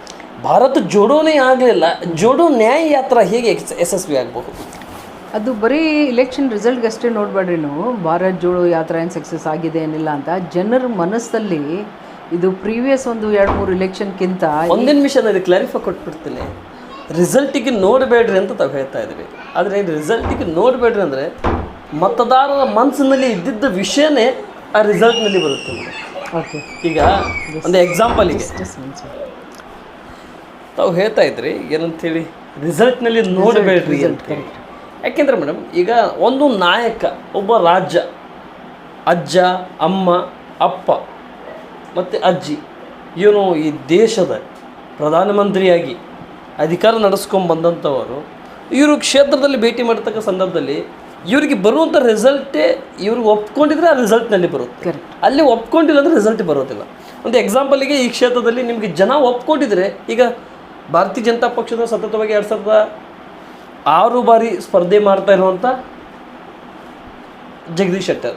ಭಾರತ ಜೋಡೋನೇ ಆಗಲಿಲ್ಲ, ಜೋಡೋ ನ್ಯಾಯ ಯಾತ್ರಾ ಹೇಗೆ ಯಶಸ್ವಿ ಆಗ್ಬೋದು? ಅದು ಬರೀ ಇಲೆಕ್ಷನ್ ರಿಸಲ್ಟ್ಗೆ ಅಷ್ಟೇ ನೋಡಬೇಡ್ರಿ ನೀವು. ಭಾರತ್ ಜೋಡೋ ಯಾತ್ರಾ ಏನು ಸಕ್ಸಸ್ ಆಗಿದೆ ಏನಿಲ್ಲ ಅಂತ ಜನರ ಮನಸ್ಸಲ್ಲಿ ಇದು ಪ್ರೀವಿಯಸ್ ಒಂದು 2-3 ಇಲೆಕ್ಷನ್ಗಿಂತ ಒಂದೇ ನಿಮಿಷ ನಾನು ಕ್ಲಾರಿಫೈ ಕೊಟ್ಬಿಡ್ತೀನಿ. ರಿಸಲ್ಟಿಗೆ ನೋಡಬೇಡ್ರಿ ಅಂತ ತಾವು ಹೇಳ್ತಾ ಇದ್ದೀವಿ. ಆದರೆ ರಿಸಲ್ಟಿಗೆ ನೋಡಬೇಡ್ರಿ ಅಂದರೆ ಮತದಾರರ ಮನಸ್ಸಿನಲ್ಲಿ ಇದ್ದಿದ್ದ ವಿಷಯನೇ ಆ ರಿಸಲ್ಟ್ನಲ್ಲಿ ಬರುತ್ತೆ. ಓಕೆ, ಈಗ ಒಂದು ಎಕ್ಸಾಂಪಲಿಗೆ ತಾವು ಹೇಳ್ತಾ ಇದ್ರಿ ಏನಂತೇಳಿ, ರಿಸಲ್ಟ್ನಲ್ಲಿ ನೋಡಬೇಡ್ರಿ ಅಂತ. ಯಾಕೆಂದರೆ ಮೇಡಮ್, ಈಗ ಒಂದು ನಾಯಕ, ಒಬ್ಬ ರಾಜ್ಯ, ಅಜ್ಜ, ಅಮ್ಮ, ಅಪ್ಪ ಮತ್ತು ಅಜ್ಜಿ, ಇವನು ಈ ದೇಶದ ಪ್ರಧಾನಮಂತ್ರಿಯಾಗಿ ಅಧಿಕಾರ ನಡೆಸ್ಕೊಂಡ್ಬಂದಂಥವರು, ಇವರು ಕ್ಷೇತ್ರದಲ್ಲಿ ಭೇಟಿ ಮಾಡ್ತಕ್ಕ ಸಂದರ್ಭದಲ್ಲಿ ಇವರಿಗೆ ಬರುವಂಥ ರಿಸಲ್ಟೇ ಇವ್ರಿಗೆ ಒಪ್ಕೊಂಡಿದ್ರೆ ಆ ರಿಸಲ್ಟ್ನಲ್ಲಿ ಬರುತ್ತೆ. ಅಲ್ಲಿ ಒಪ್ಕೊಂಡಿಲ್ಲ ಅಂದರೆ ರಿಸಲ್ಟ್ ಬರೋದಿಲ್ಲ. ಒಂದು ಎಕ್ಸಾಂಪಲಿಗೆ ಈ ಕ್ಷೇತ್ರದಲ್ಲಿ ನಿಮಗೆ ಜನ ಒಪ್ಕೊಂಡಿದ್ರೆ, ಈಗ ಭಾರತೀಯ ಜನತಾ ಪಕ್ಷದ ಸತತವಾಗಿ 2006 ಬಾರಿ ಸ್ಪರ್ಧೆ ಮಾಡ್ತಾ ಇರುವಂಥ ಜಗದೀಶ್ ಶೆಟ್ಟರ್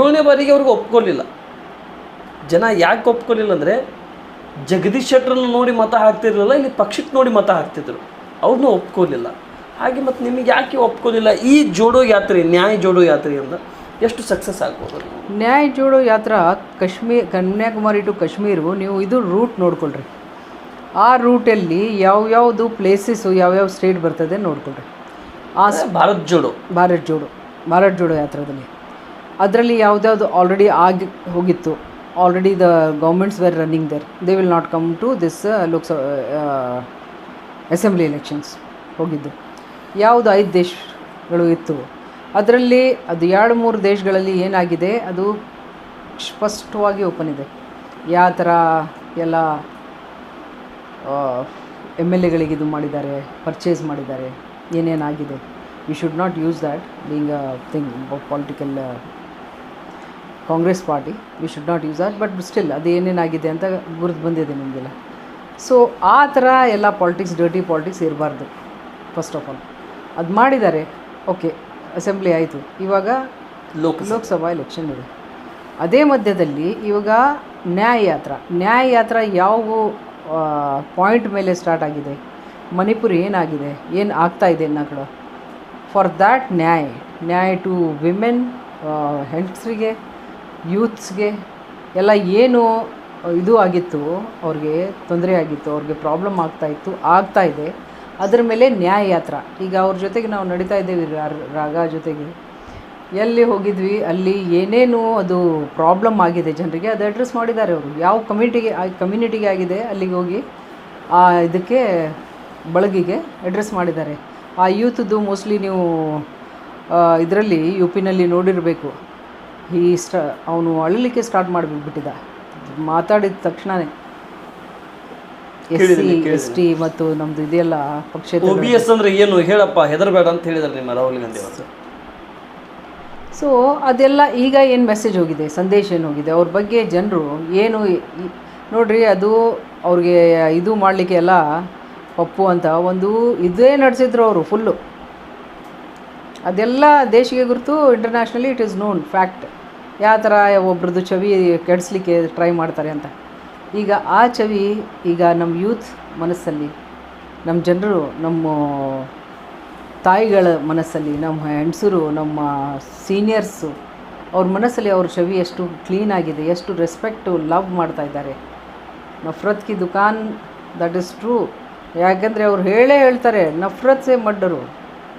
7ನೇ ಬಾರಿಗೆ ಅವ್ರಿಗೆ ಒಪ್ಕೊಳ್ಳಿಲ್ಲ. ಜನ ಯಾಕೆ ಒಪ್ಕೊಳ್ಳಿಲ್ಲ ಅಂದರೆ ಜಗದೀಶ್ ಶೆಟ್ಟರನ್ನು ನೋಡಿ ಮತ ಹಾಕ್ತಿರಲಿಲ್ಲ, ಇಲ್ಲಿ ಪಕ್ಷಕ್ಕೆ ನೋಡಿ ಮತ ಹಾಕ್ತಿದ್ರು, ಅವ್ರನ್ನೂ ಒಪ್ಕೊಳ್ಳಿಲ್ಲ. ಹಾಗೆ ಮತ್ತು ನಿಮಗೆ ಯಾಕೆ ಒಪ್ಕೊಳ್ಳಿಲ್ಲ? ಈ ಜೋಡೋ ಯಾತ್ರೆ, ನ್ಯಾಯ ಜೋಡೋ ಯಾತ್ರೆಯಿಂದ ಎಷ್ಟು ಸಕ್ಸಸ್ ಆಗ್ಬೋದು? ನ್ಯಾಯ ಜೋಡೋ ಯಾತ್ರಾ ಕನ್ಯಾಕುಮಾರಿ ಟು ಕಾಶ್ಮೀರು ನೀವು ಇದು ರೂಟ್ ನೋಡ್ಕೊಳ್ರಿ. ಆ ರೂಟಲ್ಲಿ ಯಾವ್ಯಾವುದು ಪ್ಲೇಸಸ್ಸು ಯಾವ್ಯಾವ ಸ್ಟೇಟ್ ಬರ್ತದೆ ನೋಡ್ಕೊಳ್ರಿ. ಆ ಭಾರತ್ ಜೋಡೋ ಭಾರತ್ ಜೋಡೋ ಯಾತ್ರಾದಲ್ಲಿ ಅದರಲ್ಲಿ ಯಾವುದ್ಯಾವುದು ಆಲ್ರೆಡಿ ಆಗಿ ಹೋಗಿತ್ತು, already the governments were running there, they will not come to this Lok Sabha assembly elections ಹೋಗಿದ್ದು. ಯಾವುದು 5 ದೇಶಗಳು ಇತ್ತು ಅದರಲ್ಲಿ ಅದು 2-3 ದೇಶಗಳಲ್ಲಿ ಏನಾಗಿದೆ ಅದು ಸ್ಪಷ್ಟವಾಗಿ ಓಪನ್ ಇದೆ. ಯಾವ ಥರ ಎಲ್ಲ MLAಗಳಿಗೆ ಇದು ಮಾಡಿದ್ದಾರೆ, ಪರ್ಚೇಸ್ ಮಾಡಿದ್ದಾರೆ, ಏನೇನಾಗಿದೆ. We should not use that being a thing political Congress party, we should not use that. But still ಅದು ಏನೇನಾಗಿದೆ ಅಂತ ಗುರುತು ಬಂದಿದೆ ನಿಮಗೆಲ್ಲ. ಸೊ ಆ ಥರ ಎಲ್ಲ ಪಾಲಿಟಿಕ್ಸ್, ಡರ್ಟಿ ಪಾಲಿಟಿಕ್ಸ್ ಇರಬಾರ್ದು. ಫಸ್ಟ್ ಆಫ್ ಆಲ್ ಅದು ಮಾಡಿದ್ದಾರೆ, ಓಕೆ, ಅಸೆಂಬ್ಲಿ ಆಯಿತು. ಇವಾಗ ಲೋಕಸಭಾ ಎಲೆಕ್ಷನ್ ಇದೆ. ಅದೇ ಮಧ್ಯದಲ್ಲಿ ಇವಾಗ ನ್ಯಾಯ ಯಾತ್ರಾ ಯಾವ ಪಾಯಿಂಟ್ ಮೇಲೆ ಸ್ಟಾರ್ಟ್ ಆಗಿದೆ, ಮಣಿಪುರ ಏನಾಗಿದೆ, ಏನು ಆಗ್ತಾಯಿದೆ ಅನ್ನೋ ಫಾರ್ ದ್ಯಾಟ್ ನ್ಯಾಯ ಟು ವಿಮೆನ್, ಹೆಂಗಸರಿಗೆ, ಯೂತ್ಸ್ಗೆ ಎಲ್ಲ ಏನು ಇದು ಆಗಿತ್ತು, ಅವ್ರಿಗೆ ತೊಂದರೆ ಆಗಿತ್ತು, ಅವ್ರಿಗೆ ಪ್ರಾಬ್ಲಮ್ ಆಗ್ತಾ ಇದೆ, ಅದರ ಮೇಲೆ ನ್ಯಾಯ ಯಾತ್ರಾ. ಈಗ ಅವ್ರ ಜೊತೆಗೆ ನಾವು ನಡೀತಾ ಇದ್ದೇವೆ ರಾಗ ಜೊತೆಗೆ. ಎಲ್ಲಿ ಹೋಗಿದ್ವಿ ಅಲ್ಲಿ ಏನೇನು ಅದು ಪ್ರಾಬ್ಲಮ್ ಆಗಿದೆ ಜನರಿಗೆ ಅದು ಅಡ್ರೆಸ್ ಮಾಡಿದ್ದಾರೆ ಅವರು. ಯಾವ ಕಮ್ಯುನಿಟಿಗೆ ಆಗಿದೆ ಅಲ್ಲಿಗೆ ಹೋಗಿ ಆ ಇದಕ್ಕೆ ಬಳಗಿಗೆ ಅಡ್ರೆಸ್ ಮಾಡಿದ್ದಾರೆ. ಆ ಯೂತ್ದು ಮೋಸ್ಟ್ಲಿ ನೀವು ಇದರಲ್ಲಿ UPನಲ್ಲಿ ನೋಡಿರಬೇಕು. ಅವನು ಅಳಲಿಕ್ಕೆ ಸ್ಟಾರ್ಟ್ ಮಾಡಿಬಿಟ್ಟಿದ್ದ ಮಾತಾಡಿದ ತಕ್ಷಣವೇ. SC ST ಮತ್ತು ನಮ್ಮದು ಇದೆಲ್ಲ ಪಕ್ಷೇತರ OBS ಅಂದರೆ ಏನು ಹೇಳಪ್ಪ, ಹೆದರಬೇಡ ಅಂತ ಹೇಳಿದ್ದಾರೆ ನಿಮ್ಮ ರಾಹುಲ್ ಗಾಂಧಿ ಅವರು. ಸೊ ಅದೆಲ್ಲ ಈಗ ಏನು ಮೆಸೇಜ್ ಹೋಗಿದೆ, ಸಂದೇಶ ಏನು ಹೋಗಿದೆ ಅವ್ರ ಬಗ್ಗೆ ಜನರು ಏನು ನೋಡ್ರಿ. ಅದು ಅವ್ರಿಗೆ ಇದು ಮಾಡಲಿಕ್ಕೆ ಎಲ್ಲ ಪಪ್ಪು ಅಂತ ಒಂದು ಇದೇ ನಡೆಸಿದ್ರು ಅವರು ಫುಲ್ಲು. ಅದೆಲ್ಲ ದೇಶಕ್ಕೆ ಗುರುತು, internationally it is known fact. ಯಾವ ಥರ ಒಬ್ರದ್ದು ಛವಿ ಕೆಡಿಸ್ಲಿಕ್ಕೆ ಟ್ರೈ ಮಾಡ್ತಾರೆ ಅಂತ. ಈಗ ಆ ಛವಿ ಈಗ ನಮ್ಮ ಯೂತ್ ಮನಸ್ಸಲ್ಲಿ, ನಮ್ಮ ಜನರು, ನಮ್ಮ ತಾಯಿಗಳ ಮನಸ್ಸಲ್ಲಿ, ನಮ್ಮ ಹೆಂಗಸರು, ನಮ್ಮ ಸೀನಿಯರ್ಸು ಅವ್ರ ಮನಸ್ಸಲ್ಲಿ ಅವ್ರ ಛವಿ ಎಷ್ಟು ಕ್ಲೀನ್ ಆಗಿದೆ, ಎಷ್ಟು ರೆಸ್ಪೆಕ್ಟು, ಲವ್ ಮಾಡ್ತಾ ಇದ್ದಾರೆ. ನಫರತ್ ಕಿ ದುಕಾನ್, ದಟ್ ಇಸ್ ಟ್ರೂ. ಯಾಕಂದರೆ ಅವ್ರು ಹೇಳ್ತಾರೆ ನಫರತ್ ಸೇ ಮಡ್ಡರು,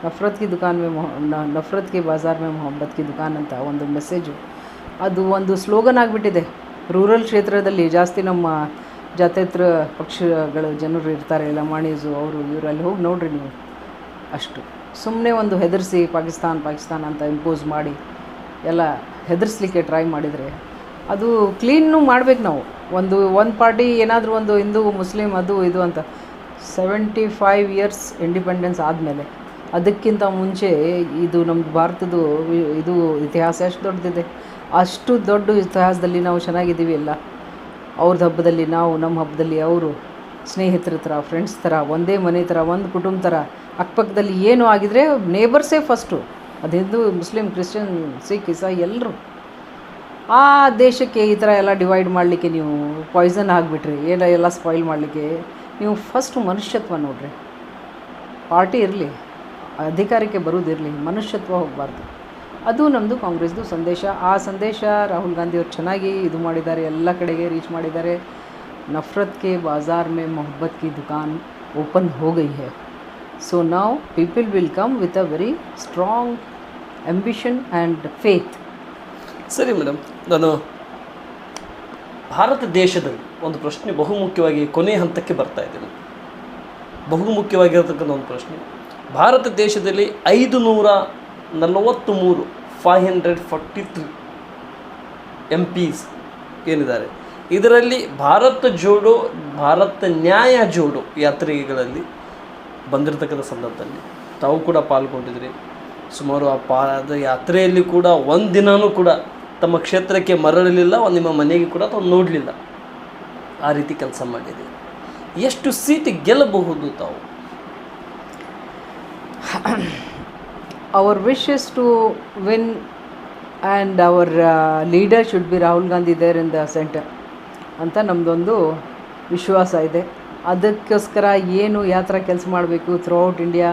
ನಫರತ್ ಕಿ ದುಕಾನ್ ನಫರತ್ ಕಿ ಬಾಜಾರ್ ಮೇ ಮೊಹಬ್ಬತ್ ಕಿ ದುಕಾನ್ ಅಂತ ಒಂದು ಮೆಸೇಜು. ಅದು ಒಂದು ಸ್ಲೋಗನ್ ಆಗಿಬಿಟ್ಟಿದೆ. ರೂರಲ್ ಕ್ಷೇತ್ರದಲ್ಲಿ ಜಾಸ್ತಿ ನಮ್ಮ ಜಾತ್ಯತೀತ ಪಕ್ಷಗಳ ಜನರು ಇರ್ತಾರೆ, ಲಮಾಣೀಸು, ಅವರು ಇವರಲ್ಲಿ ಹೋಗಿ ನೋಡ್ರಿ ನೀವು. ಅಷ್ಟು ಸುಮ್ಮನೆ ಒಂದು ಹೆದರಿಸಿ ಪಾಕಿಸ್ತಾನ ಅಂತ ಇಂಪೋಸ್ ಮಾಡಿ ಎಲ್ಲ ಹೆದರಿಸ್ಲಿಕ್ಕೆ ಟ್ರೈ ಮಾಡಿದರೆ ಅದು ಕ್ಲೀನು ಮಾಡಬೇಕು ನಾವು. ಒಂದು ಪಾರ್ಟಿ ಏನಾದರೂ ಒಂದು ಹಿಂದೂ ಮುಸ್ಲಿಂ ಅದು ಇದು ಅಂತ 75 ಇಯರ್ಸ್ ಇಂಡಿಪೆಂಡೆನ್ಸ್ ಆದಮೇಲೆ, ಅದಕ್ಕಿಂತ ಮುಂಚೆ ಇದು ನಮ್ಮ ಭಾರತದ ಇದು ಇತಿಹಾಸ ಎಷ್ಟು ದೊಡ್ಡದಿದೆ. ಅಷ್ಟು ದೊಡ್ಡ ಇತಿಹಾಸದಲ್ಲಿ ನಾವು ಚೆನ್ನಾಗಿದ್ದೀವಿ ಎಲ್ಲ. ಅವ್ರದ್ದು ಹಬ್ಬದಲ್ಲಿ ನಾವು, ನಮ್ಮ ಹಬ್ಬದಲ್ಲಿ ಅವರು, ಸ್ನೇಹಿತರ ಥರ, ಫ್ರೆಂಡ್ಸ್ ಥರ, ಒಂದೇ ಮನೆ ಥರ, ಒಂದು ಕುಟುಂಬ ಥರ. ಅಕ್ಕಪಕ್ಕದಲ್ಲಿ ಏನು ಆಗಿದ್ರೆ ನೇಬರ್ಸೇ ಫಸ್ಟು. ಅದು ಹಿಂದೂ, ಮುಸ್ಲಿಂ, ಕ್ರಿಶ್ಚಿಯನ್, ಸಿಖ್, ಇಸಾಯಿ ಎಲ್ಲರೂ. ಆ ದೇಶಕ್ಕೆ ಈ ಥರ ಎಲ್ಲ ಡಿವೈಡ್ ಮಾಡಲಿಕ್ಕೆ ನೀವು ಪಾಯ್ಸನ್ ಆಗಿಬಿಟ್ರಿ, ಎಲ್ಲ ಸ್ಪಾಯ್ಲ್ ಮಾಡಲಿಕ್ಕೆ ನೀವು ಫಸ್ಟ್ ಮನುಷ್ಯತ್ವ ನೋಡ್ರಿ. ಪಾರ್ಟಿ ಇರಲಿ, ಅಧಿಕಾರಕ್ಕೆ ಬರೋದಿರಲಿ, ಮನುಷ್ಯತ್ವ ಹೋಗಬಾರ್ದು. ಅದು ನಮ್ಮದು ಕಾಂಗ್ರೆಸ್ದು ಸಂದೇಶ. ಆ ಸಂದೇಶ ರಾಹುಲ್ ಗಾಂಧಿಯವರು ಚೆನ್ನಾಗಿ ಇದು ಮಾಡಿದ್ದಾರೆ, ಎಲ್ಲ ಕಡೆಗೆ ರೀಚ್ ಮಾಡಿದ್ದಾರೆ. ನಫರತ್ ಕೆ ಬಾಜಾರ್ ಮೇ ಮೊಹಬ್ಬತ್ ಕಿ ದುಕಾನ್ ಓಪನ್ ಹೋ ಗई है. So now people will come with a very strong ambition and faith. ಸರಿ ಮೇಡಮ್, ನಾನು ಭಾರತ ದೇಶದಲ್ಲಿ ಒಂದು ಪ್ರಶ್ನೆ ಬಹುಮುಖ್ಯವಾಗಿ ಕೊನೆಯ ಹಂತಕ್ಕೆ ಬರ್ತಾ ಇದ್ದೇನೆ. ಬಹುಮುಖ್ಯವಾಗಿರತಕ್ಕಂಥ ಒಂದು ಪ್ರಶ್ನೆ. ಭಾರತ ದೇಶದಲ್ಲಿ 543 543 MPs ಏನಿದ್ದಾರೆ, ಇದರಲ್ಲಿ ಭಾರತ ಜೋಡೋ, ಭಾರತ ನ್ಯಾಯ ಜೋಡೋ ಯಾತ್ರೆಗಳಲ್ಲಿ ಬಂದಿರತಕ್ಕಂಥ ಸಂದರ್ಭದಲ್ಲಿ ತಾವು ಕೂಡ ಪಾಲ್ಗೊಂಡಿದ್ರಿ. ಸುಮಾರು ಆ ಯಾತ್ರೆಯಲ್ಲಿ ಕೂಡ ಒಂದು ದಿನವೂ ಕೂಡ ತಮ್ಮ ಕ್ಷೇತ್ರಕ್ಕೆ ಮರಳಲಿಲ್ಲ, ನಿಮ್ಮ ಮನೆಗೆ ಕೂಡ ತಾವು ನೋಡಲಿಲ್ಲ. ಆ ರೀತಿ ಕೆಲಸ ಮಾಡಿದೆ. ಎಷ್ಟು ಸೀಟ್ ಗೆಲ್ಲಬಹುದು ತಾವು? Our wish is to win and our leader should be Rahul Gandhi there in the center ಅಂತ ನಮ್ಮದೊಂದು ವಿಶ್ವಾಸ ಇದೆ. ಅದಕ್ಕೋಸ್ಕರ ಏನು ಯಾವ ಥರ ಕೆಲಸ ಮಾಡಬೇಕು ಥ್ರೂಔಟ್ ಇಂಡಿಯಾ,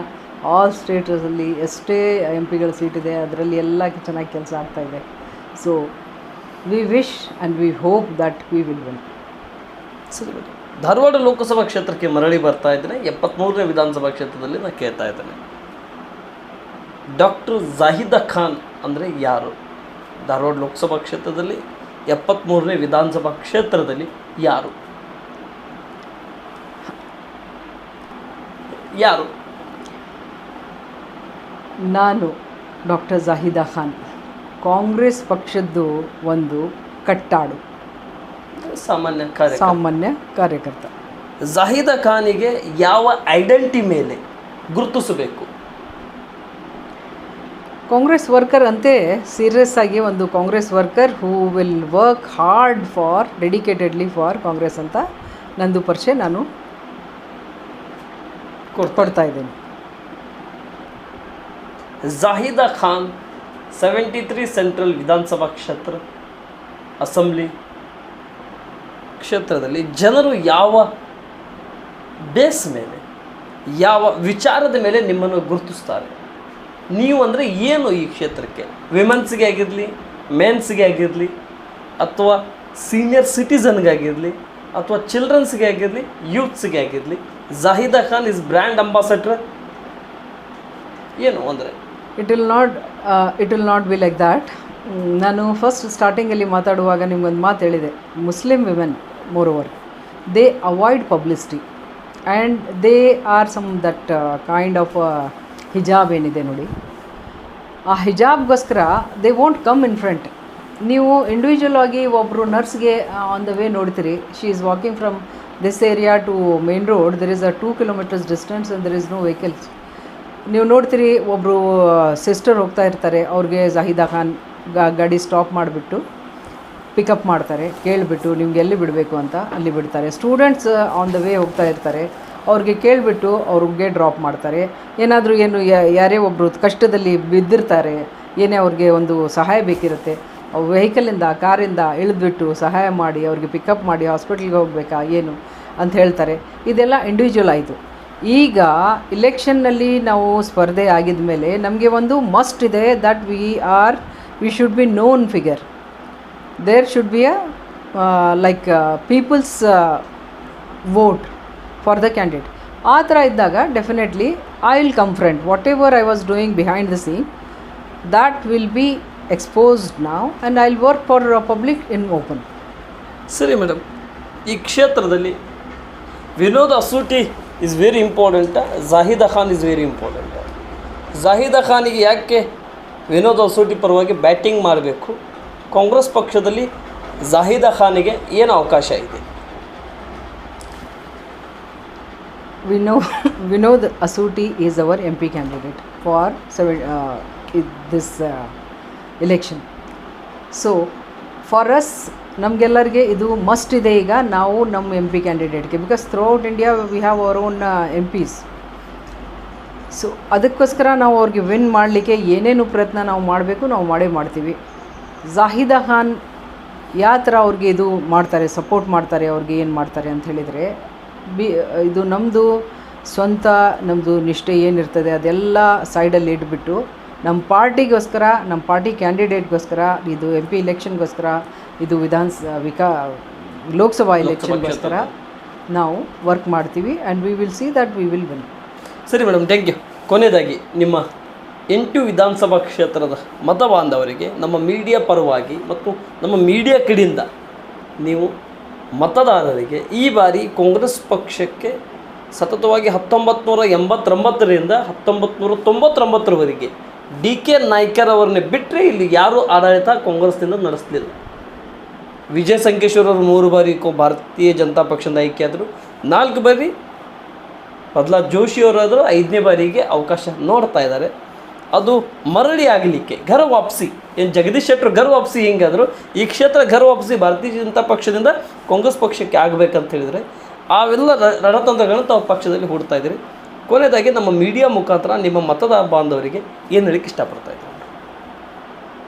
ಆಲ್ ಸ್ಟೇಟಲ್ಲಿ ಎಷ್ಟೇ MPಗಳ ಸೀಟ್ ಇದೆ ಅದರಲ್ಲಿ ಎಲ್ಲ ಚೆನ್ನಾಗಿ ಕೆಲಸ ಆಗ್ತಾಯಿದೆ. So we wish and we hope that we will win. ಸರಿ ಮೇಡಮ್, ಧಾರವಾಡ ಲೋಕಸಭಾ ಕ್ಷೇತ್ರಕ್ಕೆ ಮರಳಿ ಬರ್ತಾ ಇದ್ದೇನೆ. 73ನೇ ವಿಧಾನಸಭಾ ಕ್ಷೇತ್ರದಲ್ಲಿ ನಾನು ಕೇಳ್ತಾ ಇದ್ದೇನೆ. ಡಾಕ್ಟರ್ ಜಾಹಿದಾ ಖಾನ್ ಅಂದರೆ ಯಾರು? ಧಾರವಾಡ ಲೋಕಸಭಾ ಕ್ಷೇತ್ರದಲ್ಲಿ 73ನೇ ವಿಧಾನಸಭಾ ಕ್ಷೇತ್ರದಲ್ಲಿ ಯಾರು? ನಾನು ಡಾಕ್ಟರ್ ಜಾಹಿದಾ ಖಾನ್, ಕಾಂಗ್ರೆಸ್ ಪಕ್ಷದ್ದು ಒಂದು ಕಟ್ಟಾಡು, ಸಾಮಾನ್ಯ ಕಾರ್ಯಕರ್ತ. ಜಾಹಿದಾ ಖಾನಿಗೆ ಯಾವ ಐಡೆಂಟಿ ಮೇಲೆ ಗುರುತಿಸಬೇಕು? ಕಾಂಗ್ರೆಸ್ ವರ್ಕರ್ ಅಂತೆ, ಸೀರಿಯಸ್ ಆಗಿ ಒಂದು Congress worker who will work hard for dedicatedly for Congress ಅಂತ ನಂದು ಪರಿಚಯ ನಾನು ಕೊಡ್ತಾ ಇದ್ದೀನಿ. ಜಾಹಿದಾ ಖಾನ್ 73 ಸೆಂಟ್ರಲ್ ವಿಧಾನಸಭಾ ಕ್ಷೇತ್ರ ಅಸೆಂಬ್ಲಿ ಕ್ಷೇತ್ರದಲ್ಲಿ ಜನರು ಯಾವ ಬೇಸ್ ಮೇಲೆ, ಯಾವ ವಿಚಾರದ ಮೇಲೆ ನಿಮ್ಮನ್ನು ಗುರುತಿಸ್ತಾರೆ? ನೀವು ಅಂದರೆ ಏನು ಈ ಕ್ಷೇತ್ರಕ್ಕೆ? ವಿಮೆನ್ಸ್ಗೆ ಆಗಿರಲಿ, ಮೆನ್ಸ್ಗೆ ಆಗಿರಲಿ, ಅಥವಾ ಸೀನಿಯರ್ ಸಿಟಿಸನ್ಗಾಗಿರಲಿ, ಅಥವಾ ಚಿಲ್ಡ್ರನ್ಸ್ಗೆ ಆಗಿರಲಿ, ಯೂತ್ಸ್ಗೆ ಆಗಿರಲಿ, Zahida Khan is brand ambassador ಏನು ಅಂದರೆ? It will not be like that. ನಾನು ಫಸ್ಟ್ ಸ್ಟಾರ್ಟಿಂಗಲ್ಲಿ ಮಾತಾಡುವಾಗ ನಿಮ್ಗೊಂದು ಮಾತು ಹೇಳಿದೆ, Muslim women moreover they avoid publicity and they are some that kind of ಹಿಜಾಬ್ ಏನಿದೆ ನೋಡಿ, ಆ ಹಿಜಾಬ್ಗೋಸ್ಕರ they won't come in front. ನೀವು ಇಂಡಿವಿಜುವಲ್ ಆಗಿ ಒಬ್ಬರು ನರ್ಸ್ಗೆ ಆನ್ ದ ವೇ ನೋಡ್ತೀರಿ, she is walking from this area to main road, there is a 2 kilometers distance and there is no vehicles. ನೀವು ನೋಡ್ತೀರಿ, ಒಬ್ಬರು ಸಿಸ್ಟರ್ ಹೋಗ್ತಾ ಇರ್ತಾರೆ, ಅವ್ರಿಗೆ ಜಾಹಿದಾ ಖಾನ್ ಗಾಡಿ ಸ್ಟಾಪ್ ಮಾಡಿಬಿಟ್ಟು ಪಿಕಪ್ ಮಾಡ್ತಾರೆ, ಕೇಳಿಬಿಟ್ಟು ನಿಮ್ಗೆ ಎಲ್ಲಿ ಬಿಡಬೇಕು ಅಂತ ಅಲ್ಲಿ ಬಿಡ್ತಾರೆ. ಸ್ಟೂಡೆಂಟ್ಸ್ ಆನ್ ದ ವೇ ಹೋಗ್ತಾ ಇರ್ತಾರೆ, ಅವ್ರಿಗೆ ಕೇಳಿಬಿಟ್ಟು ಅವ್ರಿಗೆ ಡ್ರಾಪ್ ಮಾಡ್ತಾರೆ. ಏನಾದರೂ ಯಾರೇ ಒಬ್ಬರು ಕಷ್ಟದಲ್ಲಿ ಬಿದ್ದಿರ್ತಾರೆ, ಏನೇ ಅವ್ರಿಗೆ ಒಂದು ಸಹಾಯ ಬೇಕಿರುತ್ತೆ, ವೆಹಿಕಲಿಂದ ಕಾರಿಂದ ಇಳಿದ್ಬಿಟ್ಟು ಸಹಾಯ ಮಾಡಿ ಅವ್ರಿಗೆ ಪಿಕಪ್ ಮಾಡಿ ಹಾಸ್ಪಿಟ್ಲಿಗೆ ಹೋಗಬೇಕಾ ಏನು ಅಂತ ಹೇಳ್ತಾರೆ. ಇದೆಲ್ಲ ಇಂಡಿವಿಜುವಲ್ ಆಯಿತು. ಈಗ ಇಲೆಕ್ಷನ್ನಲ್ಲಿ ನಾವು ಸ್ಪರ್ಧೆ ಆಗಿದ ಮೇಲೆ ನಮಗೆ ಒಂದು ಮಸ್ಟ್ ಇದೆ, that we should be known figure. There should be like peoples vote for the candidate. ಆ ಥರ ಇದ್ದಾಗ definitely I will come front. Whatever I was doing behind the scene, that will be exposed now and I will work for public in open. ಸರಿ madam, ಈ ಕ್ಷೇತ್ರದಲ್ಲಿ Vinod Asooti is very important, Zahida Khan is very important. Zahida ಖಾನಿಗೆ ಯಾಕೆ ವಿನೋದ್ ಅಸೂಟಿ ಪರವಾಗಿ batting ಮಾಡಬೇಕು? ಕಾಂಗ್ರೆಸ್ ಪಕ್ಷದಲ್ಲಿ ಜಾಹಿದಾ ಖಾನಿಗೆ ಏನು ಅವಕಾಶ ಇದೆ? Vinod Asooty is our MP candidate for this election. So for us, ನಮಗೆಲ್ಲರಿಗೆ ಇದು ಮಸ್ಟ್ ಇದೆ. ಈಗ ನಾವು ನಮ್ಮ MP ಕ್ಯಾಂಡಿಡೇಟ್ಗೆ, because throughout India we have our own MPs. So ಅದಕ್ಕೋಸ್ಕರ ನಾವು ಅವ್ರಿಗೆ ವಿನ್ ಮಾಡಲಿಕ್ಕೆ ಏನೇನು ಪ್ರಯತ್ನ ನಾವು ಮಾಡಬೇಕು, ನಾವು ಮಾಡ್ತೀವಿ. ಜಾಹಿದಾ ಖಾನ್ ಯಾವ ಥರ ಅವ್ರಿಗೆ ಇದು ಮಾಡ್ತಾರೆ, ಸಪೋರ್ಟ್ ಮಾಡ್ತಾರೆ, ಅವ್ರಿಗೆ ಏನು ಮಾಡ್ತಾರೆ ಅಂತ ಹೇಳಿದರೆ, ಇದು ನಮ್ಮದು ಸ್ವಂತ ನಮ್ಮದು ನಿಷ್ಠೆ ಏನಿರ್ತದೆ ಅದೆಲ್ಲ ಸೈಡಲ್ಲಿ ಇಟ್ಬಿಟ್ಟು ನಮ್ಮ ಪಾರ್ಟಿಗೋಸ್ಕರ, ನಮ್ಮ ಪಾರ್ಟಿ ಕ್ಯಾಂಡಿಡೇಟ್ಗೋಸ್ಕರ, ಇದು MP ಇಲೆಕ್ಷನ್ಗೋಸ್ಕರ, ಇದು ಲೋಕಸಭಾ ಇಲೆಕ್ಷನ್ಗೋಸ್ಕರ ನಾವು ವರ್ಕ್ ಮಾಡ್ತೀವಿ and we will see that we will win. ಸರಿ ಮೇಡಮ್, ಥ್ಯಾಂಕ್ ಯು. ಕೊನೆಯದಾಗಿ ನಿಮ್ಮ 8 ವಿಧಾನಸಭಾ ಕ್ಷೇತ್ರದ ಮತ ಬಾಂಧವರಿಗೆ ನಮ್ಮ ಮೀಡಿಯಾ ಪರವಾಗಿ ಮತ್ತು ನಮ್ಮ ಮೀಡಿಯಾ ಕಡೆಯಿಂದ ನೀವು ಮತದಾರರಿಗೆ ಈ ಬಾರಿ ಕಾಂಗ್ರೆಸ್ ಪಕ್ಷಕ್ಕೆ ಸತತವಾಗಿ 1989ರಿಂದ 1999ರವರೆಗೆ DK ನಾಯ್ಕರ್ ಅವರನ್ನೇ ಬಿಟ್ಟರೆ ಇಲ್ಲಿ ಯಾರೂ ಆಡಳಿತ ಕಾಂಗ್ರೆಸ್ನಿಂದ ನಡೆಸಲಿಲ್ಲ. ವಿಜಯ್ ಸಂಕೇಶ್ವರ್ ಅವರು 3 ಬಾರಿ ಭಾರತೀಯ ಜನತಾ ಪಕ್ಷದ ಆಯ್ಕೆ ಆದರು, 4 ಬಾರಿ ಪ್ರಹ್ಲಾದ್ ಜೋಶಿ ಅವರಾದರೂ 5ನೇ ಬಾರಿಗೆ ಅವಕಾಶ ನೋಡ್ತಾ ಇದ್ದಾರೆ. ಅದು ಮರಳಿ ಆಗಲಿಕ್ಕೆ ಘರ ವಾಪಸಿ, ಏನು ಜಗದೀಶ್ ಶೆಟ್ಟರ್ ಘರ ವಾಪಸಿ ಹೆಂಗಾದರೂ ಈ ಕ್ಷೇತ್ರ ಘರ ವಾಪಸಿ ಭಾರತೀಯ ಜನತಾ ಪಕ್ಷದಿಂದ ಕಾಂಗ್ರೆಸ್ ಪಕ್ಷಕ್ಕೆ ಆಗಬೇಕಂತ ಹೇಳಿದರೆ ಅವೆಲ್ಲ ರಣತಂತ್ರಗಳನ್ನು ತಾವು ಪಕ್ಷದಲ್ಲಿ ಹೂಡ್ತಾ ಇದ್ದೀರಿ. ಕೊನೆಯದಾಗಿ ನಮ್ಮ ಮೀಡಿಯಾ ಮುಖಾಂತರ ನಿಮ್ಮ ಮತದಾರ ಬಾಂಧವರಿಗೆ ಏನು ಹೇಳಕ್ಕೆ ಇಷ್ಟಪಡ್ತಾ ಇದ್ದೀರಿ?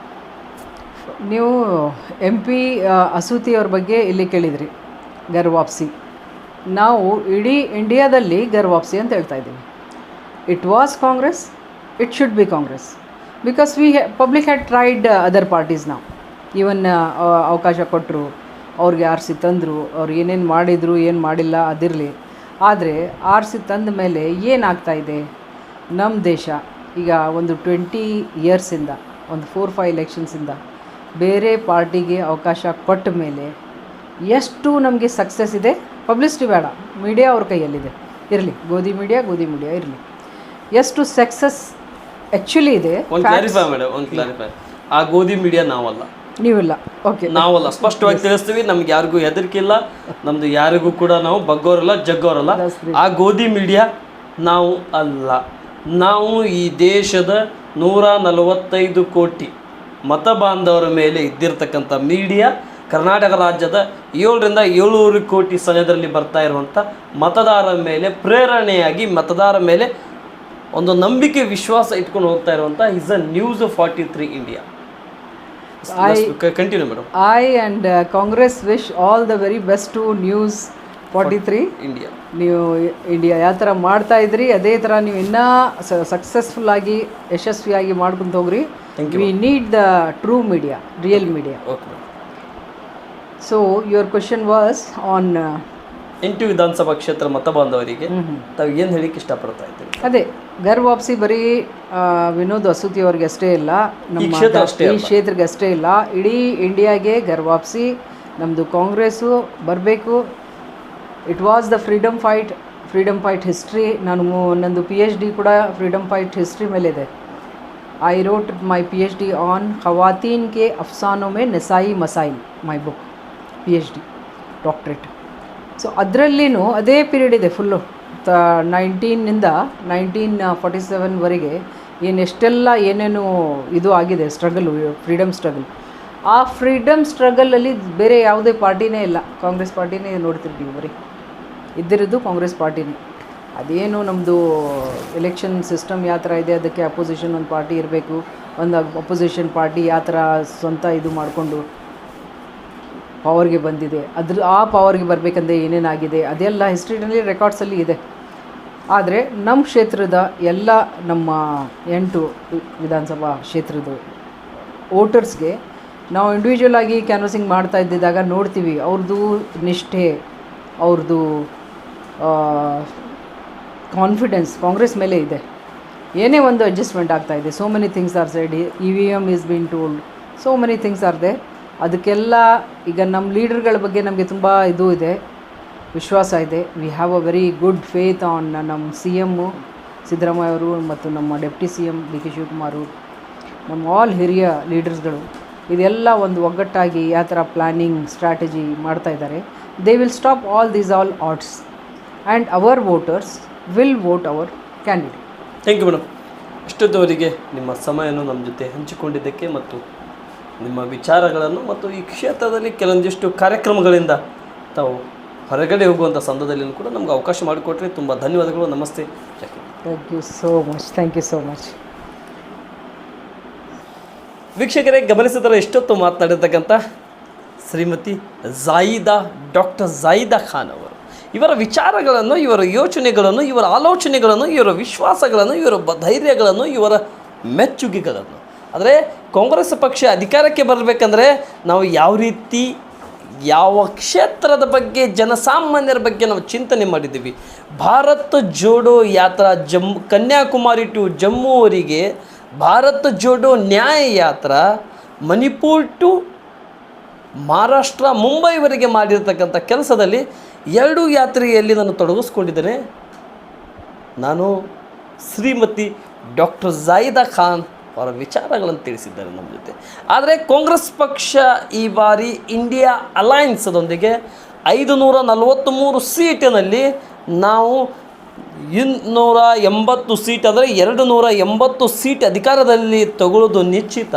ನೀವು MP ಅಸೂತಿ ಅವ್ರ ಬಗ್ಗೆ ಇಲ್ಲಿ ಕೇಳಿದ್ರಿ, ಘರ್ ವಾಪಸಿ. ನಾವು ಇಡೀ ಇಂಡಿಯಾದಲ್ಲಿ ಘರ್ ವಾಪಸಿ ಅಂತ ಹೇಳ್ತಾ ಇದ್ದೀವಿ. It was Congress, it should be Congress, because public had tried other parties. ನಾವು ಈವನ್ ಅವಕಾಶ ಕೊಟ್ಟರು, ಅವ್ರಿಗೆ ಆರಿಸಿ ತಂದರು, ಅವ್ರು ಏನೇನು ಮಾಡಿದರು ಏನು ಮಾಡಿಲ್ಲ ಅದಿರಲಿ. ಆದರೆ ಆರಿಸಿ ತಂದ ಮೇಲೆ ಏನಾಗ್ತಾಯಿದೆ, ನಮ್ಮ ದೇಶ ಈಗ ಒಂದು 20 ಇಯರ್ಸಿಂದ ಒಂದು 4-5 ಎಲೆಕ್ಷನ್ಸಿಂದ ಬೇರೆ ಪಾರ್ಟಿಗೆ ಅವಕಾಶ ಕೊಟ್ಟ ಮೇಲೆ ಎಷ್ಟು ನಮಗೆ ಸಕ್ಸಸ್ ಇದೆ. ಪಬ್ಲಿಸಿಟಿ ಬೇಡ, ಮೀಡಿಯಾ ಅವ್ರ ಕೈಯಲ್ಲಿದೆ, ಇರಲಿ ಗೋಧಿ ಮೀಡಿಯಾ ಇರಲಿ. ಎಷ್ಟು ಸಕ್ಸಸ್ ಆ್ಯಕ್ಚುಲಿ ಇದೆ. ಒಂದು ಕ್ಲಾರಿಫೈ ಮೇಡಮ್, ಒಂದು ಕ್ಲಾರಿಫೈ, ಆ ಗೋಧಿ ಮೀಡಿಯಾ ನಾವಲ್ಲ, ನೀವಿಲ್ಲ. ಓಕೆ, ನಾವಲ್ಲ, ಸ್ಪಷ್ಟವಾಗಿ ತಿಳಿಸ್ತೀವಿ. ನಮ್ಗೆ ಯಾರಿಗೂ ಹೆದರಿಕೆ ಇಲ್ಲ, ನಮ್ದು ಯಾರಿಗೂ ಕೂಡ ನಾವು ಬಗ್ಗೋರಲ್ಲ ಜಗ್ಗೋರಲ್ಲ. ಆ ಗೋಧಿ ಮೀಡಿಯಾ ನಾವು ಅಲ್ಲ. ನಾವು ಈ ದೇಶದ 145 ಕೋಟಿ ಮತ ಬಾಂಧವರ ಮೇಲೆ ಇದ್ದಿರ್ತಕ್ಕಂಥ ಮೀಡಿಯಾ, ಕರ್ನಾಟಕ ರಾಜ್ಯದ 700ರಿಂದ 700 ಕೋಟಿ ಸನಿಹದಲ್ಲಿ ಬರ್ತಾ ಇರುವಂಥ ಮತದಾರರ ಮೇಲೆ ಪ್ರೇರಣೆಯಾಗಿ, ಮತದಾರರ ಮೇಲೆ ಒಂದು ನಂಬಿಕೆ ವಿಶ್ವಾಸ ಇಟ್ಕೊಂಡು ಹೋಗ್ತಾ ಇರುವಂಥ is a news 43 India. Continue madam. I and Congress wish all the very best to news 43 India. ನೀವು ಇಂಡಿಯಾ ಯಾವ ಥರ ಮಾಡ್ತಾ ಇದ್ರಿ ಅದೇ ಥರ ನೀವು ಇನ್ನೂ ಸಕ್ಸಸ್ಫುಲ್ಲಾಗಿ ಯಶಸ್ವಿಯಾಗಿ ಮಾಡ್ಕೊಂಡು ಹೋಗ್ರಿ. We need the true media, real media. Okay. So your question was on 8 ವಿಧಾನಸಭಾ ಕ್ಷೇತ್ರ ಮತ ಬಾಂಧವರಿಗೆ ತಾವು ಏನು ಹೇಳಿಕ್ಕೆ ಇಷ್ಟಪಡ್ತಾ ಇದ್ದೀರಿ? ಅದೇ ಗರ್ ವಾಪಸಿ ಬರೀ ವಿನೋದ್ ವಸೂತಿ ಅವ್ರಿಗೆ ಅಷ್ಟೇ ಇಲ್ಲ, ನಮ್ಮ ಈ ಕ್ಷೇತ್ರಕ್ಕೆ ಅಷ್ಟೇ ಇಲ್ಲ, ಇಡೀ ಇಂಡಿಯಾಗೆ ಗರ್ ವಾಪಸಿ. ನಮ್ಮದು ಕಾಂಗ್ರೆಸ್ಸು ಬರಬೇಕು. It was the freedom fight history. ನಂದು PhD ಕೂಡ ಫ್ರೀಡಮ್ ಫೈಟ್ ಹಿಸ್ಟ್ರಿ ಮೇಲಿದೆ. I wrote my PhD on ಖವಾತೀನ್ ಕೆ ಅಫ್ಸಾನೋ ಮೇ ನಸಾಯಿ ಮಸಾಯಿಲ್, my book, PhD doctorate. So ಅದರಲ್ಲಿನೂ ಅದೇ ಪೀರಿಯಡ್ ಇದೆ ಫುಲ್ಲು. 19ನಿಂದ 1947ವರೆಗೆ ಏನೇನು ಇದು ಆಗಿದೆ ಸ್ಟ್ರಗಲು, ಫ್ರೀಡಮ್ ಸ್ಟ್ರಗಲ್. ಆ ಫ್ರೀಡಮ್ ಸ್ಟ್ರಗಲಲ್ಲಿ ಬೇರೆ ಯಾವುದೇ ಪಾರ್ಟಿನೇ ಇಲ್ಲ, ಕಾಂಗ್ರೆಸ್ ಪಾರ್ಟಿನೇ ನೋಡ್ತಿರ್ತೀವಿ. ಬರೀ ಇದ್ದಿರೋದು ಕಾಂಗ್ರೆಸ್ ಪಾರ್ಟಿನೇ. ಅದೇನು ನಮ್ಮದು ಎಲೆಕ್ಷನ್ ಸಿಸ್ಟಮ್ ಯಾವ ಥರ ಇದೆ, ಅದಕ್ಕೆ ಅಪೋಸಿಷನ್ ಒಂದು ಪಾರ್ಟಿ ಇರಬೇಕು, ಒಂದು ಅಪೋಸಿಷನ್ ಪಾರ್ಟಿ ಯಾವ ಥರ ಸ್ವಂತ ಇದು ಮಾಡಿಕೊಂಡು ಪವರ್ಗೆ ಬಂದಿದೆ, ಆ ಪವರ್ಗೆ ಬರಬೇಕಂದ್ರೆ ಏನೇನಾಗಿದೆ ಅದೆಲ್ಲ ಹಿಸ್ಟ್ರಿನಲ್ಲಿ ರೆಕಾರ್ಡ್ಸಲ್ಲಿ ಇದೆ. ಆದರೆ ನಮ್ಮ ಕ್ಷೇತ್ರದ ಎಲ್ಲ ನಮ್ಮ 8 ವಿಧಾನಸಭಾ ಕ್ಷೇತ್ರದ ವೋಟರ್ಸ್ಗೆ ನಾವು ಇಂಡಿವಿಜುವಲ್ ಆಗಿ ಕ್ಯಾನ್ವಸಿಂಗ್ ಮಾಡ್ತಾ ಇದ್ದಿದ್ದಾಗ ನೋಡ್ತೀವಿ ಅವ್ರದ್ದು ನಿಷ್ಠೆ, ಅವ್ರದ್ದು ಕಾನ್ಫಿಡೆನ್ಸ್ ಕಾಂಗ್ರೆಸ್ ಮೇಲೆ ಇದೆ. ಏನೇ ಒಂದು ಅಡ್ಜಸ್ಟ್ಮೆಂಟ್ ಆಗ್ತಾ ಇದೆ. So many things are side, EVM is been told, so many things are they. ಅದಕ್ಕೆಲ್ಲ ಈಗ ನಮ್ಮ ಲೀಡರ್ಗಳ ಬಗ್ಗೆ ನಮಗೆ ತುಂಬ ಇದು ಇದೆ, ವಿಶ್ವಾಸ ಇದೆ. V have a very good faith on ನಮ್ಮ CM ಸಿದ್ದರಾಮಯ್ಯ ಅವರು ಮತ್ತು ನಮ್ಮ ಡೆಪ್ಟಿ CM DK ಶಿವಕುಮಾರ್, ನಮ್ಮ ಆಲ್ ಹಿರಿಯ ಲೀಡರ್ಸ್ಗಳು ಇದೆಲ್ಲ ಒಂದು ಒಗ್ಗಟ್ಟಾಗಿ ಯಾವ ಥರ ಪ್ಲ್ಯಾನಿಂಗ್ ಸ್ಟ್ರಾಟಜಿ ಮಾಡ್ತಾ ಇದ್ದಾರೆ. They will stop all odds and our voters will vote our candidate. Thank you madam. ಇಷ್ಟೊತ್ತವರೆಗೆ ನಿಮ್ಮ ಸಮಯವನ್ನು ನಮ್ಮ ಜೊತೆ ಹಂಚಿಕೊಂಡಿದ್ದಕ್ಕೆ ಮತ್ತು ನಿಮ್ಮ ವಿಚಾರಗಳನ್ನು ಮತ್ತು ಈ ಕ್ಷೇತ್ರದಲ್ಲಿ ಕೆಲವೊಂದಿಷ್ಟು ಕಾರ್ಯಕ್ರಮಗಳಿಂದ ತಾವು ಹೊರಗಡೆ ಹೋಗುವಂಥ ಸಂದರ್ಭದಲ್ಲಿ ಕೂಡ ನಮ್ಗೆ ಅವಕಾಶ ಮಾಡಿಕೊಟ್ರೆ ತುಂಬ ಧನ್ಯವಾದಗಳು. ನಮಸ್ತೆ. Thank you so much. ವೀಕ್ಷಕರೇ, ಗಮನಿಸಿದರೆ ಎಷ್ಟೊತ್ತು ಮಾತನಾಡಿರ್ತಕ್ಕಂಥ ಶ್ರೀಮತಿ ಡಾಕ್ಟರ್ ಝಾಯಿದಾ ಖಾನ್ ಅವರು, ಇವರ ವಿಚಾರಗಳನ್ನು, ಇವರ ಯೋಚನೆಗಳನ್ನು, ಇವರ ಆಲೋಚನೆಗಳನ್ನು, ಇವರ ವಿಶ್ವಾಸಗಳನ್ನು, ಇವರ ಧೈರ್ಯಗಳನ್ನು, ಇವರ ಮೆಚ್ಚುಗೆಗಳನ್ನು, ಅಂದರೆ ಕಾಂಗ್ರೆಸ್ ಪಕ್ಷ ಅಧಿಕಾರಕ್ಕೆ ಬರಬೇಕಂದ್ರೆ ನಾವು ಯಾವ ರೀತಿ ಯಾವ ಕ್ಷೇತ್ರದ ಬಗ್ಗೆ, ಜನಸಾಮಾನ್ಯರ ಬಗ್ಗೆ ನಾವು ಚಿಂತನೆ ಮಾಡಿದ್ದೀವಿ. ಭಾರತ್ ಜೋಡೋ ಯಾತ್ರಾ ಕನ್ಯಾಕುಮಾರಿ ಟು ಜಮ್ಮುವರೆಗೆ, ಭಾರತ್ ಜೋಡೋ ನ್ಯಾಯ ಯಾತ್ರಾ ಮಣಿಪುರ್ ಟು ಮಹಾರಾಷ್ಟ್ರ ಮುಂಬೈವರೆಗೆ ಮಾಡಿರ್ತಕ್ಕಂಥ ಕೆಲಸದಲ್ಲಿ 2 ಯಾತ್ರೆಯಲ್ಲಿ ನಾನು ತೊಡಗಿಸ್ಕೊಂಡಿದ್ದೇನೆ. ನಾನು ಶ್ರೀಮತಿ ಡಾಕ್ಟರ್ ಝಾಯಿದಾ ಖಾನ್ ಅವರ ವಿಚಾರಗಳನ್ನು ತಿಳಿಸಿದ್ದಾರೆ ನಮ್ಮ ಜೊತೆ. ಆದರೆ ಕಾಂಗ್ರೆಸ್ ಪಕ್ಷ ಈ ಬಾರಿ ಇಂಡಿಯಾ ಅಲೈನ್ಸದೊಂದಿಗೆ 543 ಸೀಟಿನಲ್ಲಿ ನಾವು 280 ಸೀಟ್, ಅಂದರೆ 280 ಸೀಟ್ ಅಧಿಕಾರದಲ್ಲಿ ತಗೊಳ್ಳೋದು ನಿಶ್ಚಿತ.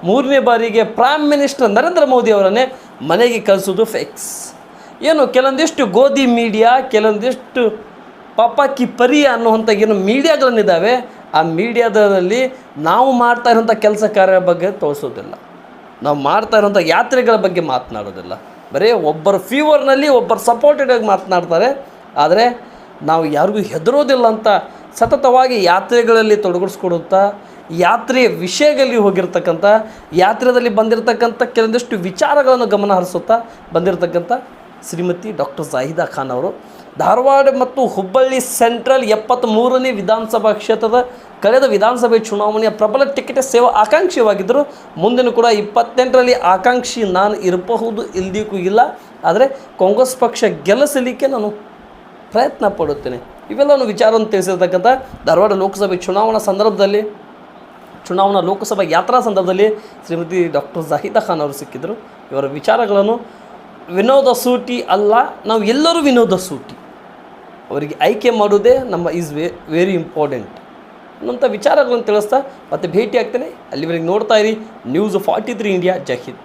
3ನೇ ಬಾರಿಗೆ ಪ್ರೈಮ್ ಮಿನಿಸ್ಟರ್ ನರೇಂದ್ರ ಮೋದಿ ಅವರನ್ನೇ ಮನೆಗೆ ಕಳಿಸೋದು ಫಿಕ್ಸ್. ಏನು ಕೆಲವೊಂದಿಷ್ಟು ಗೋಧಿ ಮೀಡಿಯಾ, ಕೆಲವೊಂದಿಷ್ಟು ಪಾಪಕಿ ಪರಿ ಅನ್ನುವಂಥ ಏನು ಮೀಡಿಯಾಗಳನ್ನಿದ್ದಾವೆ, ಆ ಮೀಡಿಯಾದಲ್ಲಿ ನಾವು ಮಾಡ್ತಾ ಇರೋಂಥ ಕೆಲಸ ಕಾರ್ಯ ಬಗ್ಗೆ ತೋರಿಸೋದಿಲ್ಲ, ನಾವು ಮಾಡ್ತಾ ಇರೋಂಥ ಯಾತ್ರೆಗಳ ಬಗ್ಗೆ ಮಾತನಾಡೋದಿಲ್ಲ. ಬರೀ ಒಬ್ಬರ ಫೀವರ್ನಲ್ಲಿ ಒಬ್ಬರು ಸಪೋರ್ಟೆಡಾಗಿ ಮಾತನಾಡ್ತಾರೆ. ಆದರೆ ನಾವು ಯಾರಿಗೂ ಹೆದರೋದಿಲ್ಲ ಅಂತ ಸತತವಾಗಿ ಯಾತ್ರೆಗಳಲ್ಲಿ ತೊಡಗಿಸ್ಕೊಡುತ್ತಾ, ಯಾತ್ರೆಯ ವಿಷಯಗಳಲ್ಲಿ ಹೋಗಿರ್ತಕ್ಕಂಥ, ಯಾತ್ರೆಯಲ್ಲಿ ಬಂದಿರತಕ್ಕಂಥ ಕೆಲವೊಂದಿಷ್ಟು ವಿಚಾರಗಳನ್ನು ಗಮನ ಹರಿಸುತ್ತಾ ಬಂದಿರತಕ್ಕಂಥ ಶ್ರೀಮತಿ ಡಾಕ್ಟರ್ ಜಾಹಿದಾ ಖಾನ್ ಅವರು. ಧಾರವಾಡ ಮತ್ತು ಹುಬ್ಬಳ್ಳಿ ಸೆಂಟ್ರಲ್ 73ನೇ ವಿಧಾನಸಭಾ ಕ್ಷೇತ್ರದ ಕಳೆದ ವಿಧಾನಸಭೆ ಚುನಾವಣೆಯ ಪ್ರಬಲ ಟಿಕೆಟ್ ಸೇವಾ ಆಕಾಂಕ್ಷಿಯಾಗಿದ್ದರು. ಮುಂದಿನ ಕೂಡ 28ರಲ್ಲಿ ಆಕಾಂಕ್ಷಿ ನಾನು ಇರಬಹುದು, ಇಲ್ದಿಕ್ಕೂ ಇಲ್ಲ. ಆದರೆ ಕಾಂಗ್ರೆಸ್ ಪಕ್ಷ ಗೆಲ್ಲಿಸಲಿಕ್ಕೆ ನಾನು ಪ್ರಯತ್ನ ಪಡುತ್ತೇನೆ. ಇವೆಲ್ಲವನ್ನು ವಿಚಾರವನ್ನು ತಿಳಿಸಿರ್ತಕ್ಕಂಥ ಧಾರವಾಡ ಲೋಕಸಭೆ ಚುನಾವಣಾ ಲೋಕಸಭಾ ಯಾತ್ರಾ ಸಂದರ್ಭದಲ್ಲಿ ಶ್ರೀಮತಿ ಡಾಕ್ಟರ್ ಜಾಹಿದಾ ಖಾನ್ ಅವರು ಸಿಕ್ಕಿದ್ದರು. ಇವರ ವಿಚಾರಗಳನ್ನು ವಿನೋದ ಸೂಟಿ ಅಲ್ಲ, ನಾವು ಎಲ್ಲರೂ ವಿನೋದ ಸೂಟಿ, ಅವರಿಗೆ ಆಯ್ಕೆ ಮಾಡೋದೇ ನಮ್ಮ ಈಸ್ ವೆರಿ ಇಂಪಾರ್ಟೆಂಟ್ ಅನ್ನೋಂಥ ವಿಚಾರಗಳನ್ನು ತಿಳಿಸ್ತಾ ಮತ್ತೆ ಭೇಟಿ ಆಗ್ತೇನೆ. ಅಲ್ಲಿವರೆಗೆ ನೋಡ್ತಾ ಇರಿ ನ್ಯೂಸ್ 43 ಇಂಡಿಯಾ. ಜೈ ಹಿಂದ್.